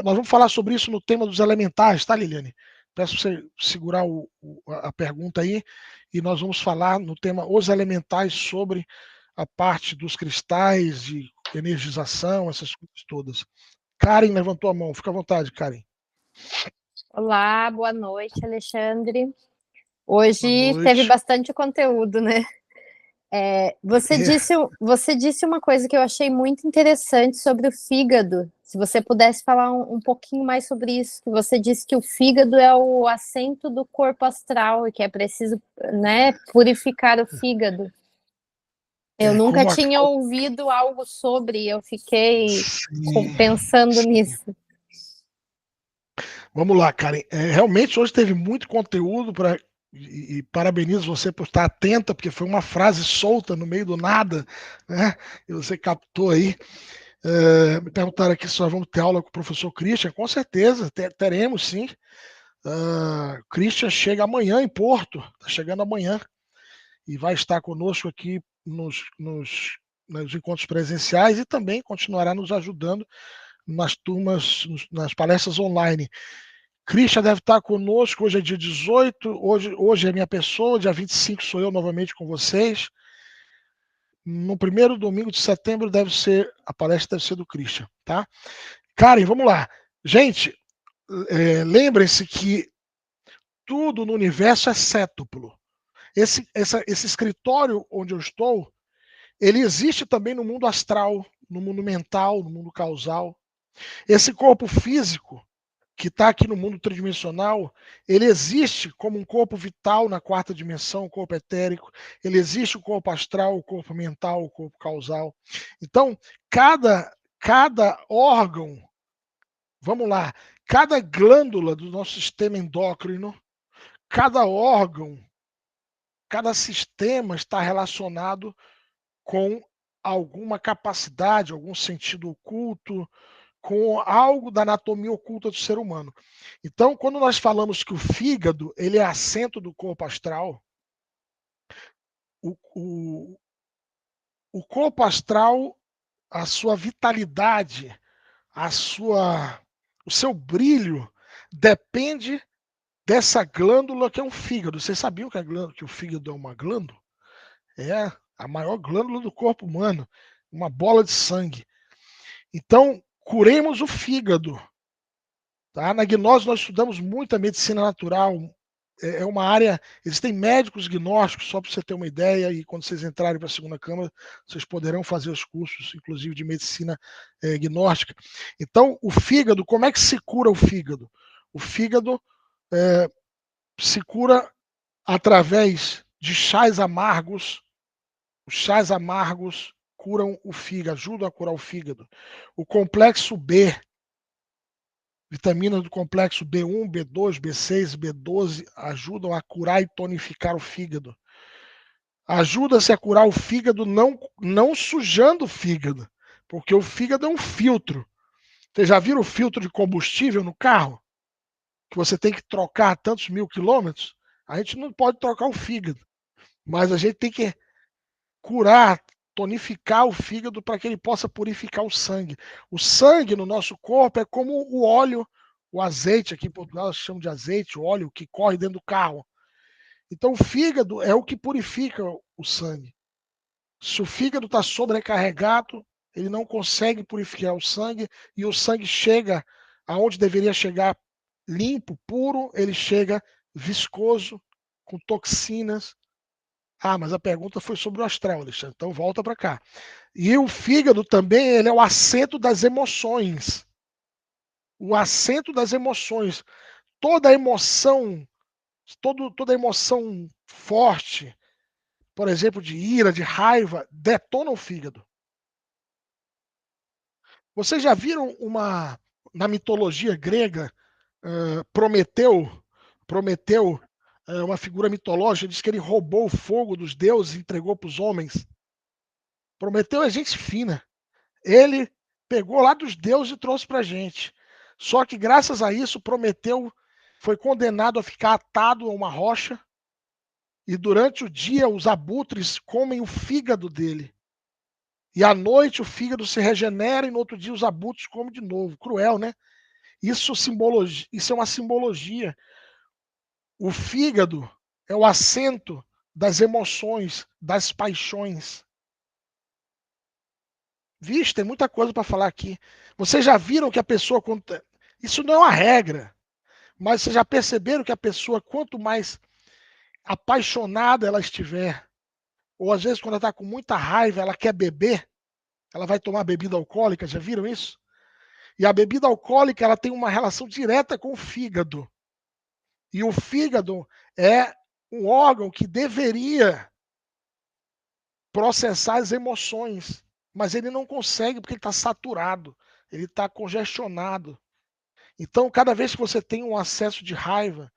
Nós vamos falar sobre isso no tema dos elementais, tá, Liliane? Peço para você segurar a pergunta aí e nós vamos falar no tema os elementais sobre a parte dos cristais, de energização, essas coisas todas. Karen levantou a mão, fica à vontade, Karen. Olá, boa noite, Alexandre. Hoje teve bastante conteúdo, né? Você disse uma coisa que eu achei muito interessante sobre o fígado. Se você pudesse falar um pouquinho mais sobre isso. Você disse que o fígado é o assento do corpo astral e que é preciso, né, purificar o fígado. Eu nunca tinha ouvido algo sobre, eu fiquei pensando nisso. Vamos lá, Karen. Realmente hoje teve muito conteúdo e parabenizo você por estar atenta, porque foi uma frase solta no meio do nada, né? E você captou aí. Me perguntaram aqui se nós vamos ter aula com o professor Christian. Com certeza, teremos sim. Christian chega amanhã em Porto, está chegando amanhã, e vai estar conosco aqui nos encontros presenciais e também continuará nos ajudando nas turmas, nas palestras online. Christian deve estar conosco, hoje é dia 18, hoje é minha pessoa, dia 25 sou eu novamente com vocês. No primeiro domingo de setembro a palestra deve ser do Christian, tá? Karen, vamos lá. Gente, lembrem-se que tudo no universo é cétuplo. Esse escritório onde eu estou, ele existe também no mundo astral, no mundo mental, no mundo causal. Esse corpo físico que está aqui no mundo tridimensional, ele existe como um corpo vital na quarta dimensão, o corpo etérico. Ele existe o corpo astral, o corpo mental, o corpo causal. Então, cada órgão, vamos lá, cada glândula do nosso sistema endócrino, cada órgão, cada sistema está relacionado com alguma capacidade, algum sentido oculto, com algo da anatomia oculta do ser humano. Então, quando nós falamos que o fígado ele é assento do corpo astral, o corpo astral, a sua vitalidade, o seu brilho depende dessa glândula que é um fígado. Vocês sabiam que o fígado é uma glândula? É a maior glândula do corpo humano, uma bola de sangue. Então, curemos o fígado. Tá? Na gnose nós estudamos muito a medicina natural. É uma área. Existem médicos gnósticos, só para você ter uma ideia, e quando vocês entrarem para a segunda câmara, vocês poderão fazer os cursos, inclusive de medicina gnóstica. Então, o fígado, como é que se cura o fígado? O fígado se cura através de chás amargos. Os chás amargos curam o fígado, ajudam a curar o fígado. O complexo B, vitaminas do complexo B1, B2, B6, B12 ajudam a curar e tonificar o fígado. Ajuda-se a curar o fígado não sujando o fígado, Porque o fígado é um filtro. Vocês já viram o filtro de combustível no carro? Que você tem que trocar a tantos mil quilômetros? A gente não pode trocar o fígado, mas a gente tem que curar, tonificar o fígado para que ele possa purificar o sangue. O sangue no nosso corpo é como o óleo, o azeite, aqui em Portugal chamam de azeite, o óleo que corre dentro do carro. Então o fígado é o que purifica o sangue. Se o fígado está sobrecarregado, ele não consegue purificar o sangue e o sangue chega aonde deveria chegar limpo, puro, ele chega viscoso, com toxinas. Ah, mas a pergunta foi sobre o astral, Alexandre, então volta para cá. E o fígado também, ele é o assento das emoções. O assento das emoções. Toda emoção, toda emoção forte, por exemplo, de ira, de raiva, detona o fígado. Vocês já viram na mitologia grega, Prometeu, uma figura mitológica, diz que ele roubou o fogo dos deuses e entregou para os homens. Prometeu é gente fina. Ele pegou lá dos deuses e trouxe para a gente. Só que graças a isso, Prometeu foi condenado a ficar atado a uma rocha e durante o dia os abutres comem o fígado dele. E à noite o fígado se regenera e no outro dia os abutres comem de novo. Cruel, né? Isso é uma simbologia. O fígado é o assento das emoções, das paixões. Vixe, tem muita coisa para falar aqui. Vocês já viram que a pessoa... Isso não é uma regra, mas vocês já perceberam que a pessoa, quanto mais apaixonada ela estiver, ou às vezes quando ela está com muita raiva, ela quer beber, ela vai tomar bebida alcoólica, já viram isso? E a bebida alcoólica ela tem uma relação direta com o fígado. E o fígado é um órgão que deveria processar as emoções, mas ele não consegue porque ele está saturado, ele está congestionado. Então, cada vez que você tem um acesso de raiva,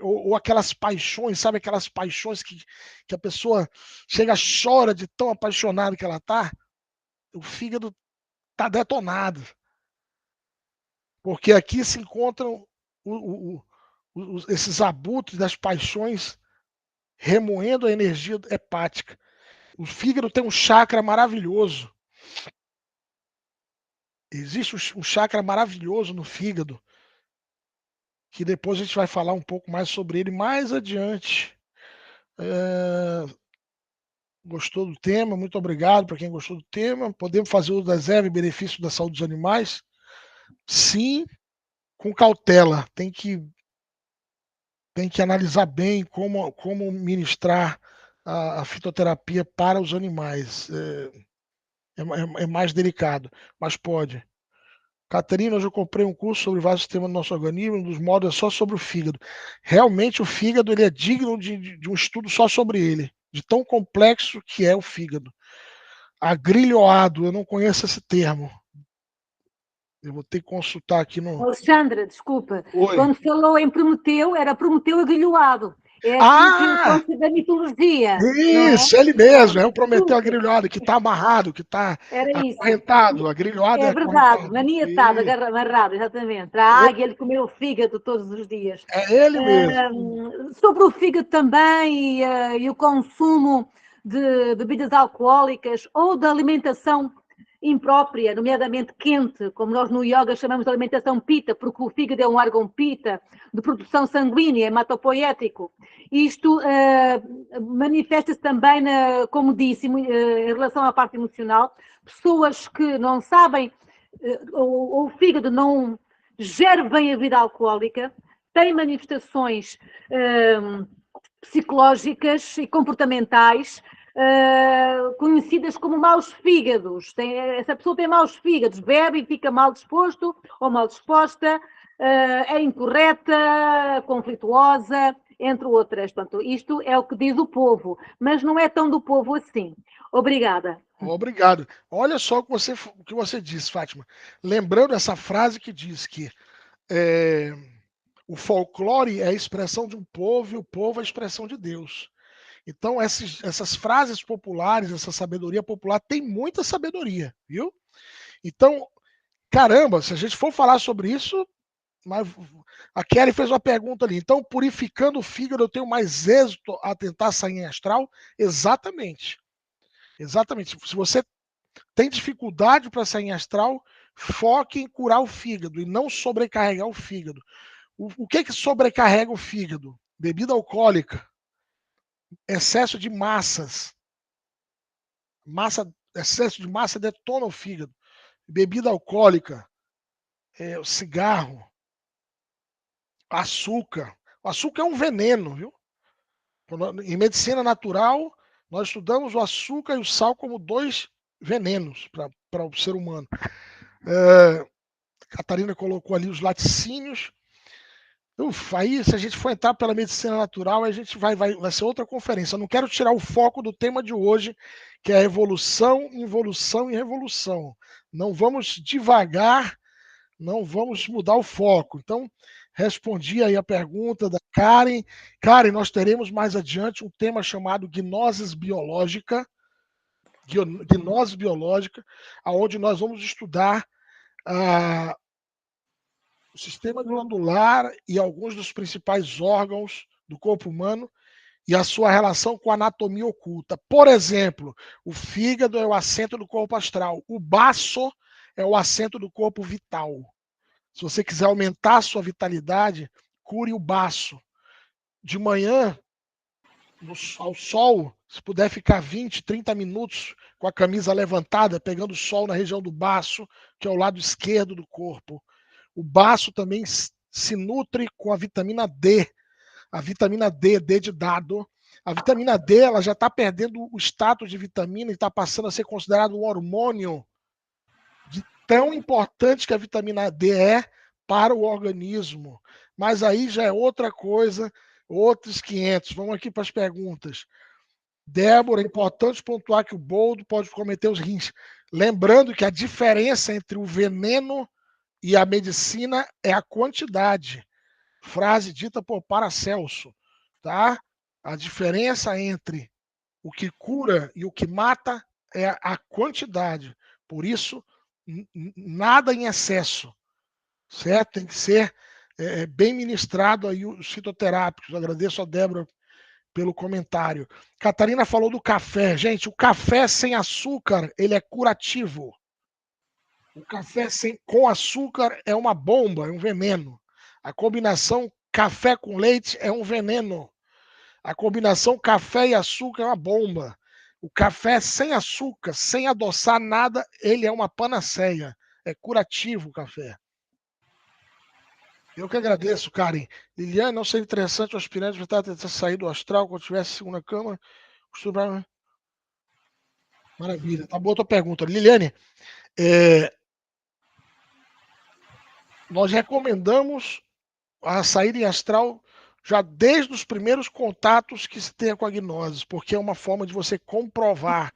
ou aquelas paixões, sabe aquelas paixões que a pessoa chega, chora de tão apaixonada que ela está, o fígado está detonado. Porque aqui se encontram esses abutres das paixões remoendo a energia hepática. O fígado tem um chakra maravilhoso. Existe um chakra maravilhoso no fígado, que depois a gente vai falar um pouco mais sobre ele mais adiante. Gostou do tema? Muito obrigado para quem gostou do tema. Podemos fazer uso das ervas em benefício da saúde dos animais? Sim, com cautela. Tem que analisar bem como ministrar a fitoterapia para os animais. É mais delicado, mas pode. Catarina, hoje eu comprei um curso sobre vários sistemas do nosso organismo, um dos modos é só sobre o fígado. Realmente o fígado ele é digno de um estudo só sobre ele, de tão complexo que é o fígado. Agrilhoado, eu não conheço esse termo. Eu vou ter que consultar aqui no... Alexandra, desculpa. Oi. Quando falou em Prometeu, era Prometeu agrilhoado. É Ah! da mitologia. Isso, ele mesmo, é o Prometeu agrilhoado, que está amarrado, que está acorrentado. Agrilhoado é verdade, acorrentado. maniatado, amarrado, exatamente. Para a águia ele comer o fígado todos os dias. É ele mesmo. Sobre o fígado também e o consumo de bebidas alcoólicas ou de alimentação imprópria, nomeadamente quente, como nós no yoga chamamos de alimentação pita, porque o fígado é um órgão pita de produção sanguínea, hematopoético. Isto manifesta-se também, como disse, em relação à parte emocional, pessoas que não sabem, ou o fígado não gera bem a vida alcoólica, têm manifestações psicológicas e comportamentais conhecidas como maus fígados. Essa pessoa tem maus fígados, bebe e fica mal disposto ou mal disposta, é incorreta, conflituosa, entre outras. Portanto, isto é o que diz o povo, mas não é tão do povo assim. Obrigada. Obrigado. Olha só o que você disse, Fátima. Lembrando essa frase que diz que o folclore é a expressão de um povo e o povo é a expressão de Deus. Então, essas frases populares, essa sabedoria popular, tem muita sabedoria, viu? Então, caramba, se a gente for falar sobre isso, mas a Kelly fez uma pergunta ali. Então, purificando o fígado, eu tenho mais êxito a tentar sair em astral? Exatamente. Exatamente. Se você tem dificuldade para sair em astral, foque em curar o fígado e não sobrecarregar o fígado. O que sobrecarrega o fígado? Bebida alcoólica, excesso de massas. Excesso de massa detona o fígado. Bebida alcoólica, o cigarro, açúcar. O açúcar é um veneno, viu? Em medicina natural, nós estudamos o açúcar e o sal como 2 venenos para o ser humano. Catarina colocou ali os laticínios. Aí, se a gente for entrar pela medicina natural, a gente vai ser outra conferência. Eu não quero tirar o foco do tema de hoje, que é a evolução, involução e revolução. Não vamos devagar, não vamos mudar o foco. Então, respondi aí a pergunta da Karen. Karen, nós teremos mais adiante um tema chamado gnose biológica, onde nós vamos estudar o sistema glandular e alguns dos principais órgãos do corpo humano e a sua relação com a anatomia oculta. Por exemplo, o fígado é o assento do corpo astral, o baço é o assento do corpo vital. Se você quiser aumentar a sua vitalidade, cure o baço. De manhã, ao sol, se puder ficar 20, 30 minutos com a camisa levantada, pegando sol na região do baço, que é o lado esquerdo do corpo. O baço também se nutre com a vitamina D. A vitamina D, D de dado. A vitamina D ela já está perdendo o status de vitamina e está passando a ser considerado um hormônio de tão importante que a vitamina D é para o organismo. Mas aí já é outra coisa, outros 500. Vamos aqui para as perguntas. Débora, é importante pontuar que o boldo pode cometer os rins. Lembrando que a diferença entre o veneno e a medicina é a quantidade. Frase dita por Paracelso, tá? A diferença entre o que cura e o que mata é a quantidade. Por isso, nada em excesso, certo? Tem que ser bem ministrado aí os fitoterápicos. Agradeço a Débora pelo comentário. Catarina falou do café. Gente, o café sem açúcar, ele é curativo. O café com açúcar é uma bomba, é um veneno. A combinação café com leite é um veneno. A combinação café e açúcar é uma bomba. O café sem açúcar, sem adoçar nada, ele é uma panaceia. É curativo o café. Eu que agradeço, Karen. Liliane, não seria interessante o aspirante tentar sair do astral quando tivesse segunda câmara? Maravilha. Tá boa a tua pergunta. Liliane, nós recomendamos a saída em astral já desde os primeiros contatos que se tenha com a gnose, porque é uma forma de você comprovar,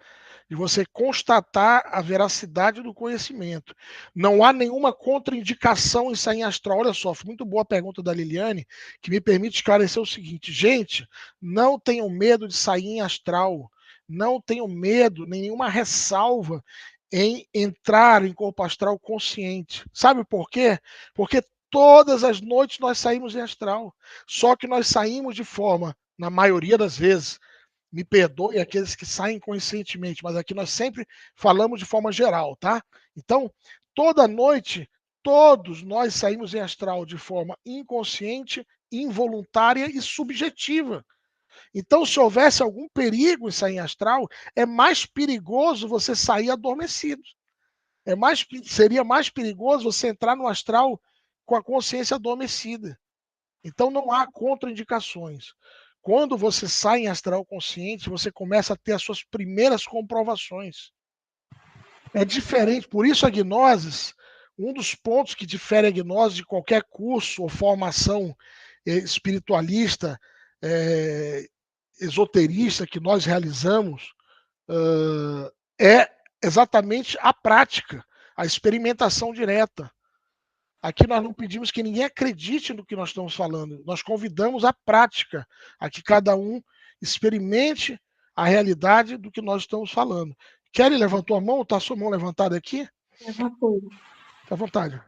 de você constatar a veracidade do conhecimento. Não há nenhuma contraindicação em sair em astral. Olha só, foi muito boa a pergunta da Liliane, que me permite esclarecer o seguinte. Gente, não tenham medo de sair em astral. Não tenham medo, nenhuma ressalva em entrar em corpo astral consciente. Sabe por quê? Porque todas as noites nós saímos em astral. Só que nós saímos de forma, na maioria das vezes, me perdoe aqueles que saem conscientemente, mas aqui nós sempre falamos de forma geral, tá? Então, toda noite, todos nós saímos em astral de forma inconsciente, involuntária e subjetiva. Então, se houvesse algum perigo em sair em astral, é mais perigoso você sair adormecido. Seria mais perigoso você entrar no astral com a consciência adormecida. Então, não há contraindicações. Quando você sai em astral consciente, você começa a ter as suas primeiras comprovações. É diferente, por isso a gnose, um dos pontos que difere a gnose de qualquer curso ou formação espiritualista, esoterista que nós realizamos, é exatamente a prática, a experimentação direta. Aqui nós não pedimos que ninguém acredite no que nós estamos falando. Nós convidamos a prática, a que cada um experimente a realidade do que nós estamos falando. Kelly levantou a mão? Está a sua mão levantada aqui? Leva fogo. Fique à vontade.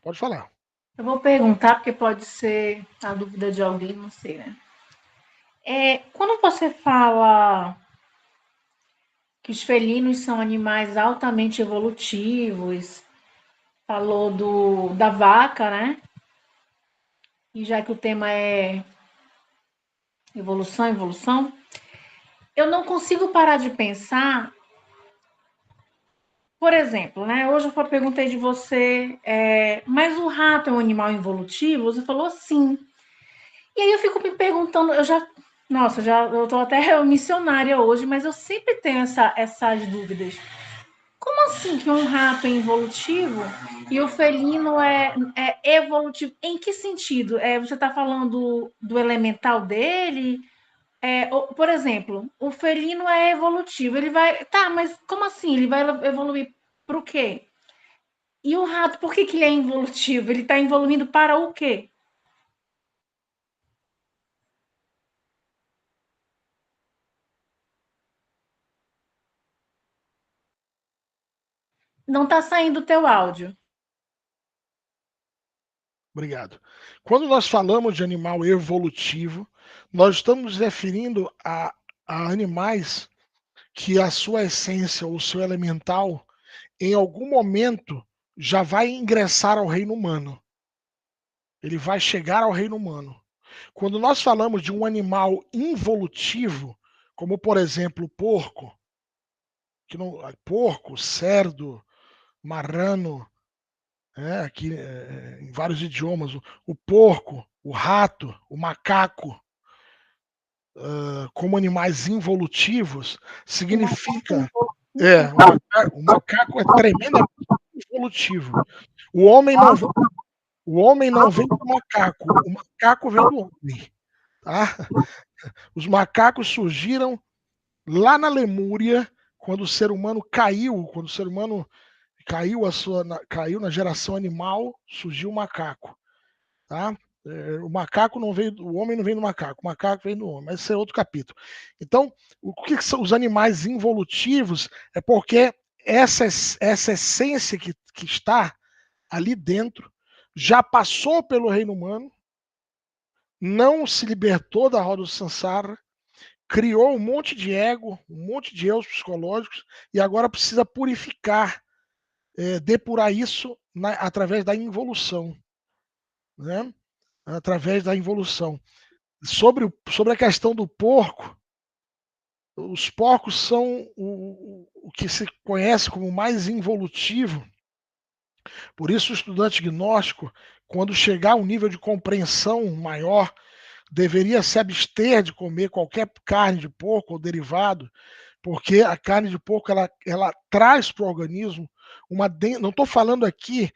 Pode falar. Eu vou perguntar, porque pode ser a dúvida de alguém, não sei, né? Quando você fala que os felinos são animais altamente evolutivos, falou da vaca, né? E já que o tema é evolução, eu não consigo parar de pensar, por exemplo, né? Hoje eu perguntei de você, mas o rato é um animal evolutivo? Você falou sim. E aí eu fico me perguntando, eu tô até missionária hoje, mas eu sempre tenho essas dúvidas. Como assim que um rato é evolutivo e o felino é evolutivo? Em que sentido? Você está falando do elemental dele? Por exemplo, o felino é evolutivo, ele vai. Tá, mas como assim? Ele vai evoluir para o quê? E o rato, por que ele é evolutivo? Ele está evoluindo para o quê? Não está saindo o teu áudio. Obrigado. Quando nós falamos de animal evolutivo, nós estamos nos referindo a animais que a sua essência, o seu elemental, em algum momento já vai ingressar ao reino humano. Ele vai chegar ao reino humano. Quando nós falamos de um animal involutivo, como por exemplo o porco, porco, cerdo, marrano, aqui em vários idiomas, o porco, o rato, o macaco, como animais involutivos, significa. O macaco é tremendamente evolutivo. O homem não vem do macaco, o macaco vem do homem. Tá? Os macacos surgiram lá na Lemúria, quando o ser humano caiu, caiu na geração animal, surgiu o macaco. Tá? O macaco não veio, o homem não vem do macaco, o macaco vem do homem, mas esse é outro capítulo. Então, o que são os animais involutivos? É porque essa essência que está ali dentro já passou pelo reino humano, não se libertou da roda do Sansara, criou um monte de ego, um monte de eus psicológicos e agora precisa purificar, depurar isso através da involução, né? Através da involução. Sobre a questão do porco, os porcos são o que se conhece como mais involutivo. Por isso, o estudante gnóstico, quando chegar a um nível de compreensão maior, deveria se abster de comer qualquer carne de porco ou derivado, porque a carne de porco ela traz para o organismo uma. Não estou falando aqui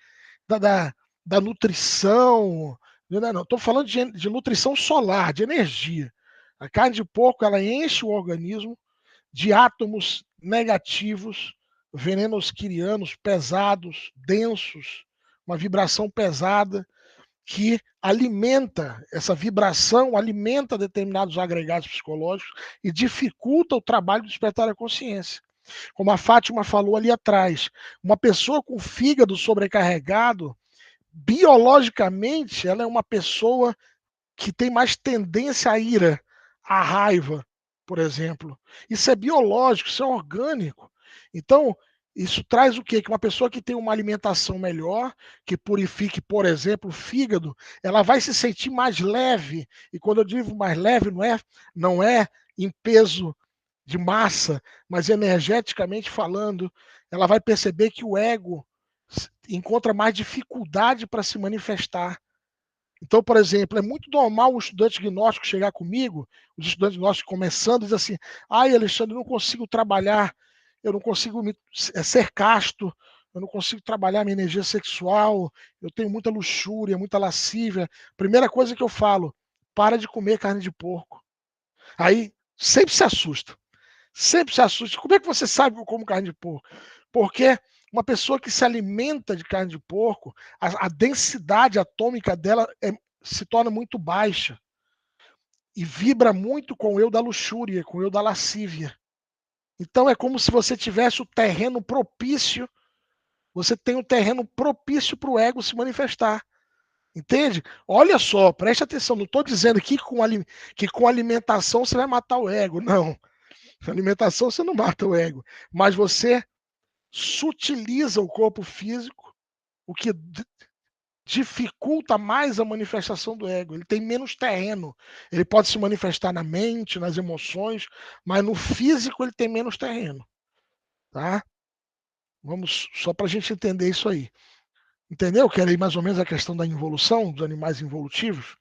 da nutrição, não, estou falando de nutrição solar, de energia. A carne de porco ela enche o organismo de átomos negativos, venenos quirianos pesados, densos, uma vibração pesada que essa vibração alimenta determinados agregados psicológicos e dificulta o trabalho do despertar da consciência. Como a Fátima falou ali atrás, uma pessoa com fígado sobrecarregado, biologicamente, ela é uma pessoa que tem mais tendência à ira, à raiva, por exemplo. Isso é biológico, isso é orgânico. Então, isso traz o quê? Que uma pessoa que tem uma alimentação melhor, que purifique, por exemplo, o fígado, ela vai se sentir mais leve. E quando eu digo mais leve, não é em peso de massa, mas energeticamente falando, ela vai perceber que o ego encontra mais dificuldade para se manifestar. Então, por exemplo, é muito normal o estudante gnóstico chegar comigo, os estudantes gnósticos começando, e dizer assim: ai, Alexandre, eu não consigo trabalhar, eu não consigo ser casto, eu não consigo trabalhar minha energia sexual, eu tenho muita luxúria, muita lascívia. Primeira coisa que eu falo: para de comer carne de porco. Aí sempre se assusta. Sempre se assusta. Como é que você sabe que eu como carne de porco? Porque uma pessoa que se alimenta de carne de porco, a densidade atômica dela se torna muito baixa e vibra muito com o eu da luxúria, com o eu da lascívia. Então é como se você tivesse o terreno propício, você tem um terreno propício para o ego se manifestar. Entende? Olha só, preste atenção, não estou dizendo aqui que com alimentação você vai matar o ego, não. Com alimentação você não mata o ego, mas você sutiliza o corpo físico, o que dificulta mais a manifestação do ego. Ele tem menos terreno. Ele pode se manifestar na mente, nas emoções, mas no físico ele tem menos terreno. Tá? Vamos só para a gente entender isso aí. Entendeu? Que era aí mais ou menos a questão da involução, dos animais involutivos.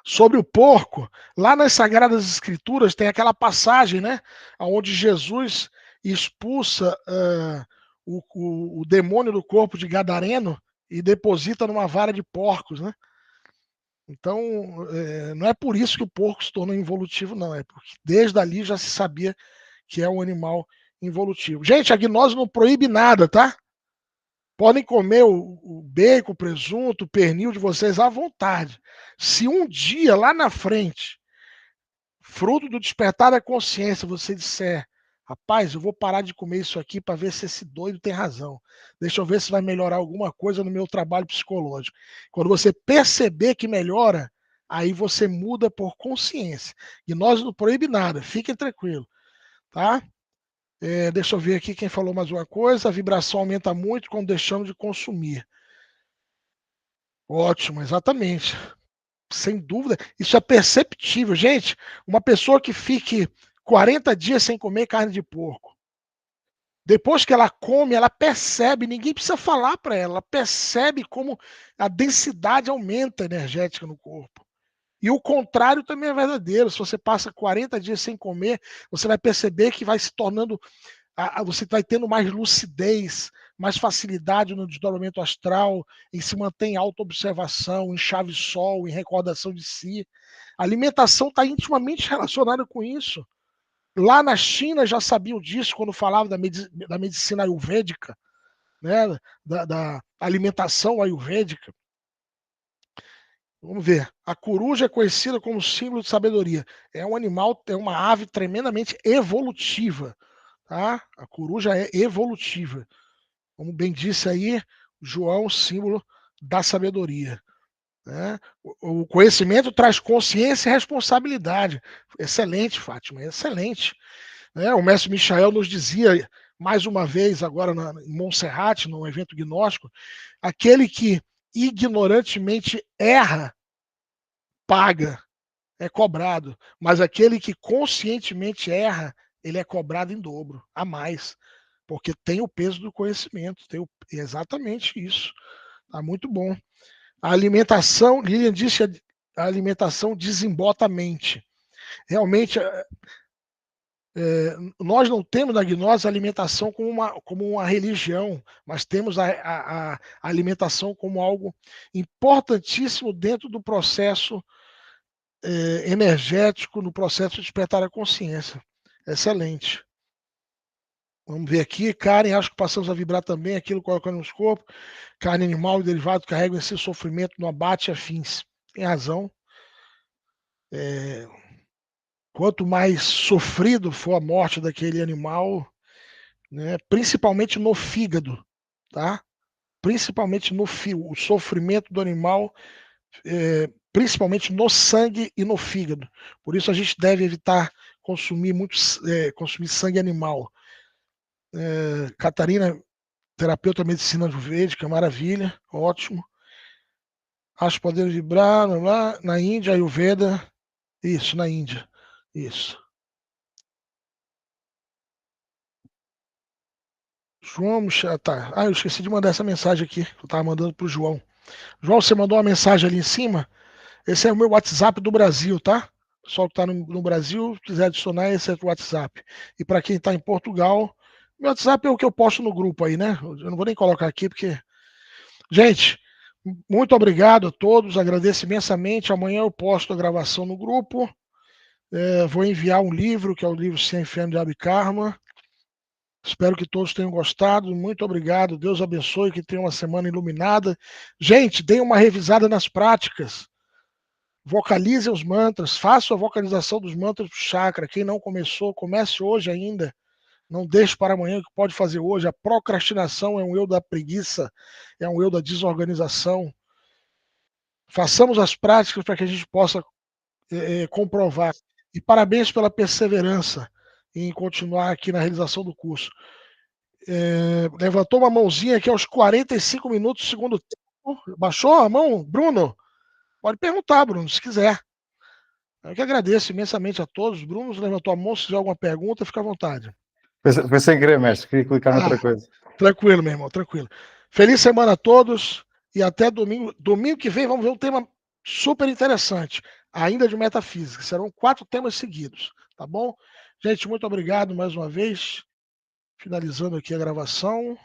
Sobre o porco, lá nas Sagradas Escrituras tem aquela passagem, né? Onde Jesus expulsa o demônio do corpo de Gadareno e deposita numa vara de porcos, né? Então, não é por isso que o porco se tornou involutivo, não. É porque desde ali já se sabia que é um animal involutivo. Gente, a gnose não proíbe nada, tá? Podem comer o bacon, o presunto, o pernil de vocês à vontade. Se um dia, lá na frente, fruto do despertar da consciência, você disser, rapaz, eu vou parar de comer isso aqui para ver se esse doido tem razão. Deixa eu ver se vai melhorar alguma coisa no meu trabalho psicológico. Quando você perceber que melhora, aí você muda por consciência. E nós não proíbe nada, fiquem tranquilos, tá? Deixa eu ver aqui quem falou mais uma coisa. A vibração aumenta muito quando deixamos de consumir. Ótimo, exatamente. Sem dúvida. Isso é perceptível. Gente, uma pessoa que fique 40 dias sem comer carne de porco, depois que ela come, ela percebe, ninguém precisa falar para ela percebe como a densidade aumenta energética no corpo. E o contrário também é verdadeiro. Se você passa 40 dias sem comer, você vai perceber que vai se tornando você vai tendo mais lucidez, mais facilidade no desdobramento astral, em se manter em autoobservação, em chave-sol, em recordação de si. A alimentação está intimamente relacionada com isso. Lá na China já sabiam disso quando falava da medicina ayurvédica, né? da alimentação ayurvédica. Vamos ver. A coruja é conhecida como símbolo de sabedoria. É um animal, é uma ave tremendamente evolutiva. Tá? A coruja é evolutiva. Como bem disse aí, João, símbolo da sabedoria. Né? O conhecimento traz consciência e responsabilidade. Excelente, Fátima, excelente. Né? O mestre Michael nos dizia, mais uma vez, agora em Montserrat, num evento gnóstico, aquele que ignorantemente erra, paga, é cobrado. Mas aquele que conscientemente erra, ele é cobrado em dobro, a mais, porque tem o peso do conhecimento, exatamente isso. Tá muito bom. A alimentação, Lilian disse, a alimentação desembota a mente. Realmente, nós não temos na gnose a alimentação como uma religião, mas temos a alimentação como algo importantíssimo dentro do processo energético, no processo de despertar a consciência. Excelente. Vamos ver aqui. Karen, acho que passamos a vibrar também aquilo colocando nos corpos. Carne animal e derivado carregam esse sofrimento no abate e afins. Tem razão. Quanto mais sofrido for a morte daquele animal, né, principalmente no fígado, tá? Principalmente no fígado. O sofrimento do animal, principalmente no sangue e no fígado. Por isso a gente deve evitar consumir sangue animal. Catarina, terapeuta de medicina ayurvédica, maravilha, ótimo. Acho poder vibrar lá na Índia, Ayurveda. Isso, na Índia. Isso. João, tá. Eu esqueci de mandar essa mensagem aqui. Eu estava mandando para o João. João, você mandou uma mensagem ali em cima? Esse é o meu WhatsApp do Brasil, tá? O pessoal que está no Brasil, quiser adicionar, esse é o WhatsApp. E para quem está em Portugal, meu WhatsApp é o que eu posto no grupo aí, né? Eu não vou nem colocar aqui, porque... Gente, muito obrigado a todos, agradeço imensamente. Amanhã eu posto a gravação no grupo. Vou enviar um livro, que é o livro Sem Fé de Abhikarma. Espero que todos tenham gostado. Muito obrigado. Deus abençoe, que tenham uma semana iluminada. Gente, deem uma revisada nas práticas. Vocalizem os mantras. Façam a vocalização dos mantras do chakra. Quem não começou, comece hoje ainda. Não deixe para amanhã o que pode fazer hoje. A procrastinação é um eu da preguiça, é um eu da desorganização. Façamos as práticas para que a gente possa comprovar. E parabéns pela perseverança em continuar aqui na realização do curso. Levantou uma mãozinha aqui aos 45 minutos do segundo tempo. Baixou a mão, Bruno? Pode perguntar, Bruno, se quiser. Eu que agradeço imensamente a todos. Bruno levantou a mão, se tiver alguma pergunta, fica à vontade. Foi sem querer, mestre, queria clicar noutra coisa. Tranquilo, meu irmão, tranquilo. Feliz semana a todos e até domingo. Domingo que vem vamos ver um tema super interessante, ainda de metafísica. Serão 4 temas seguidos, tá bom? Gente, muito obrigado mais uma vez. Finalizando aqui a gravação.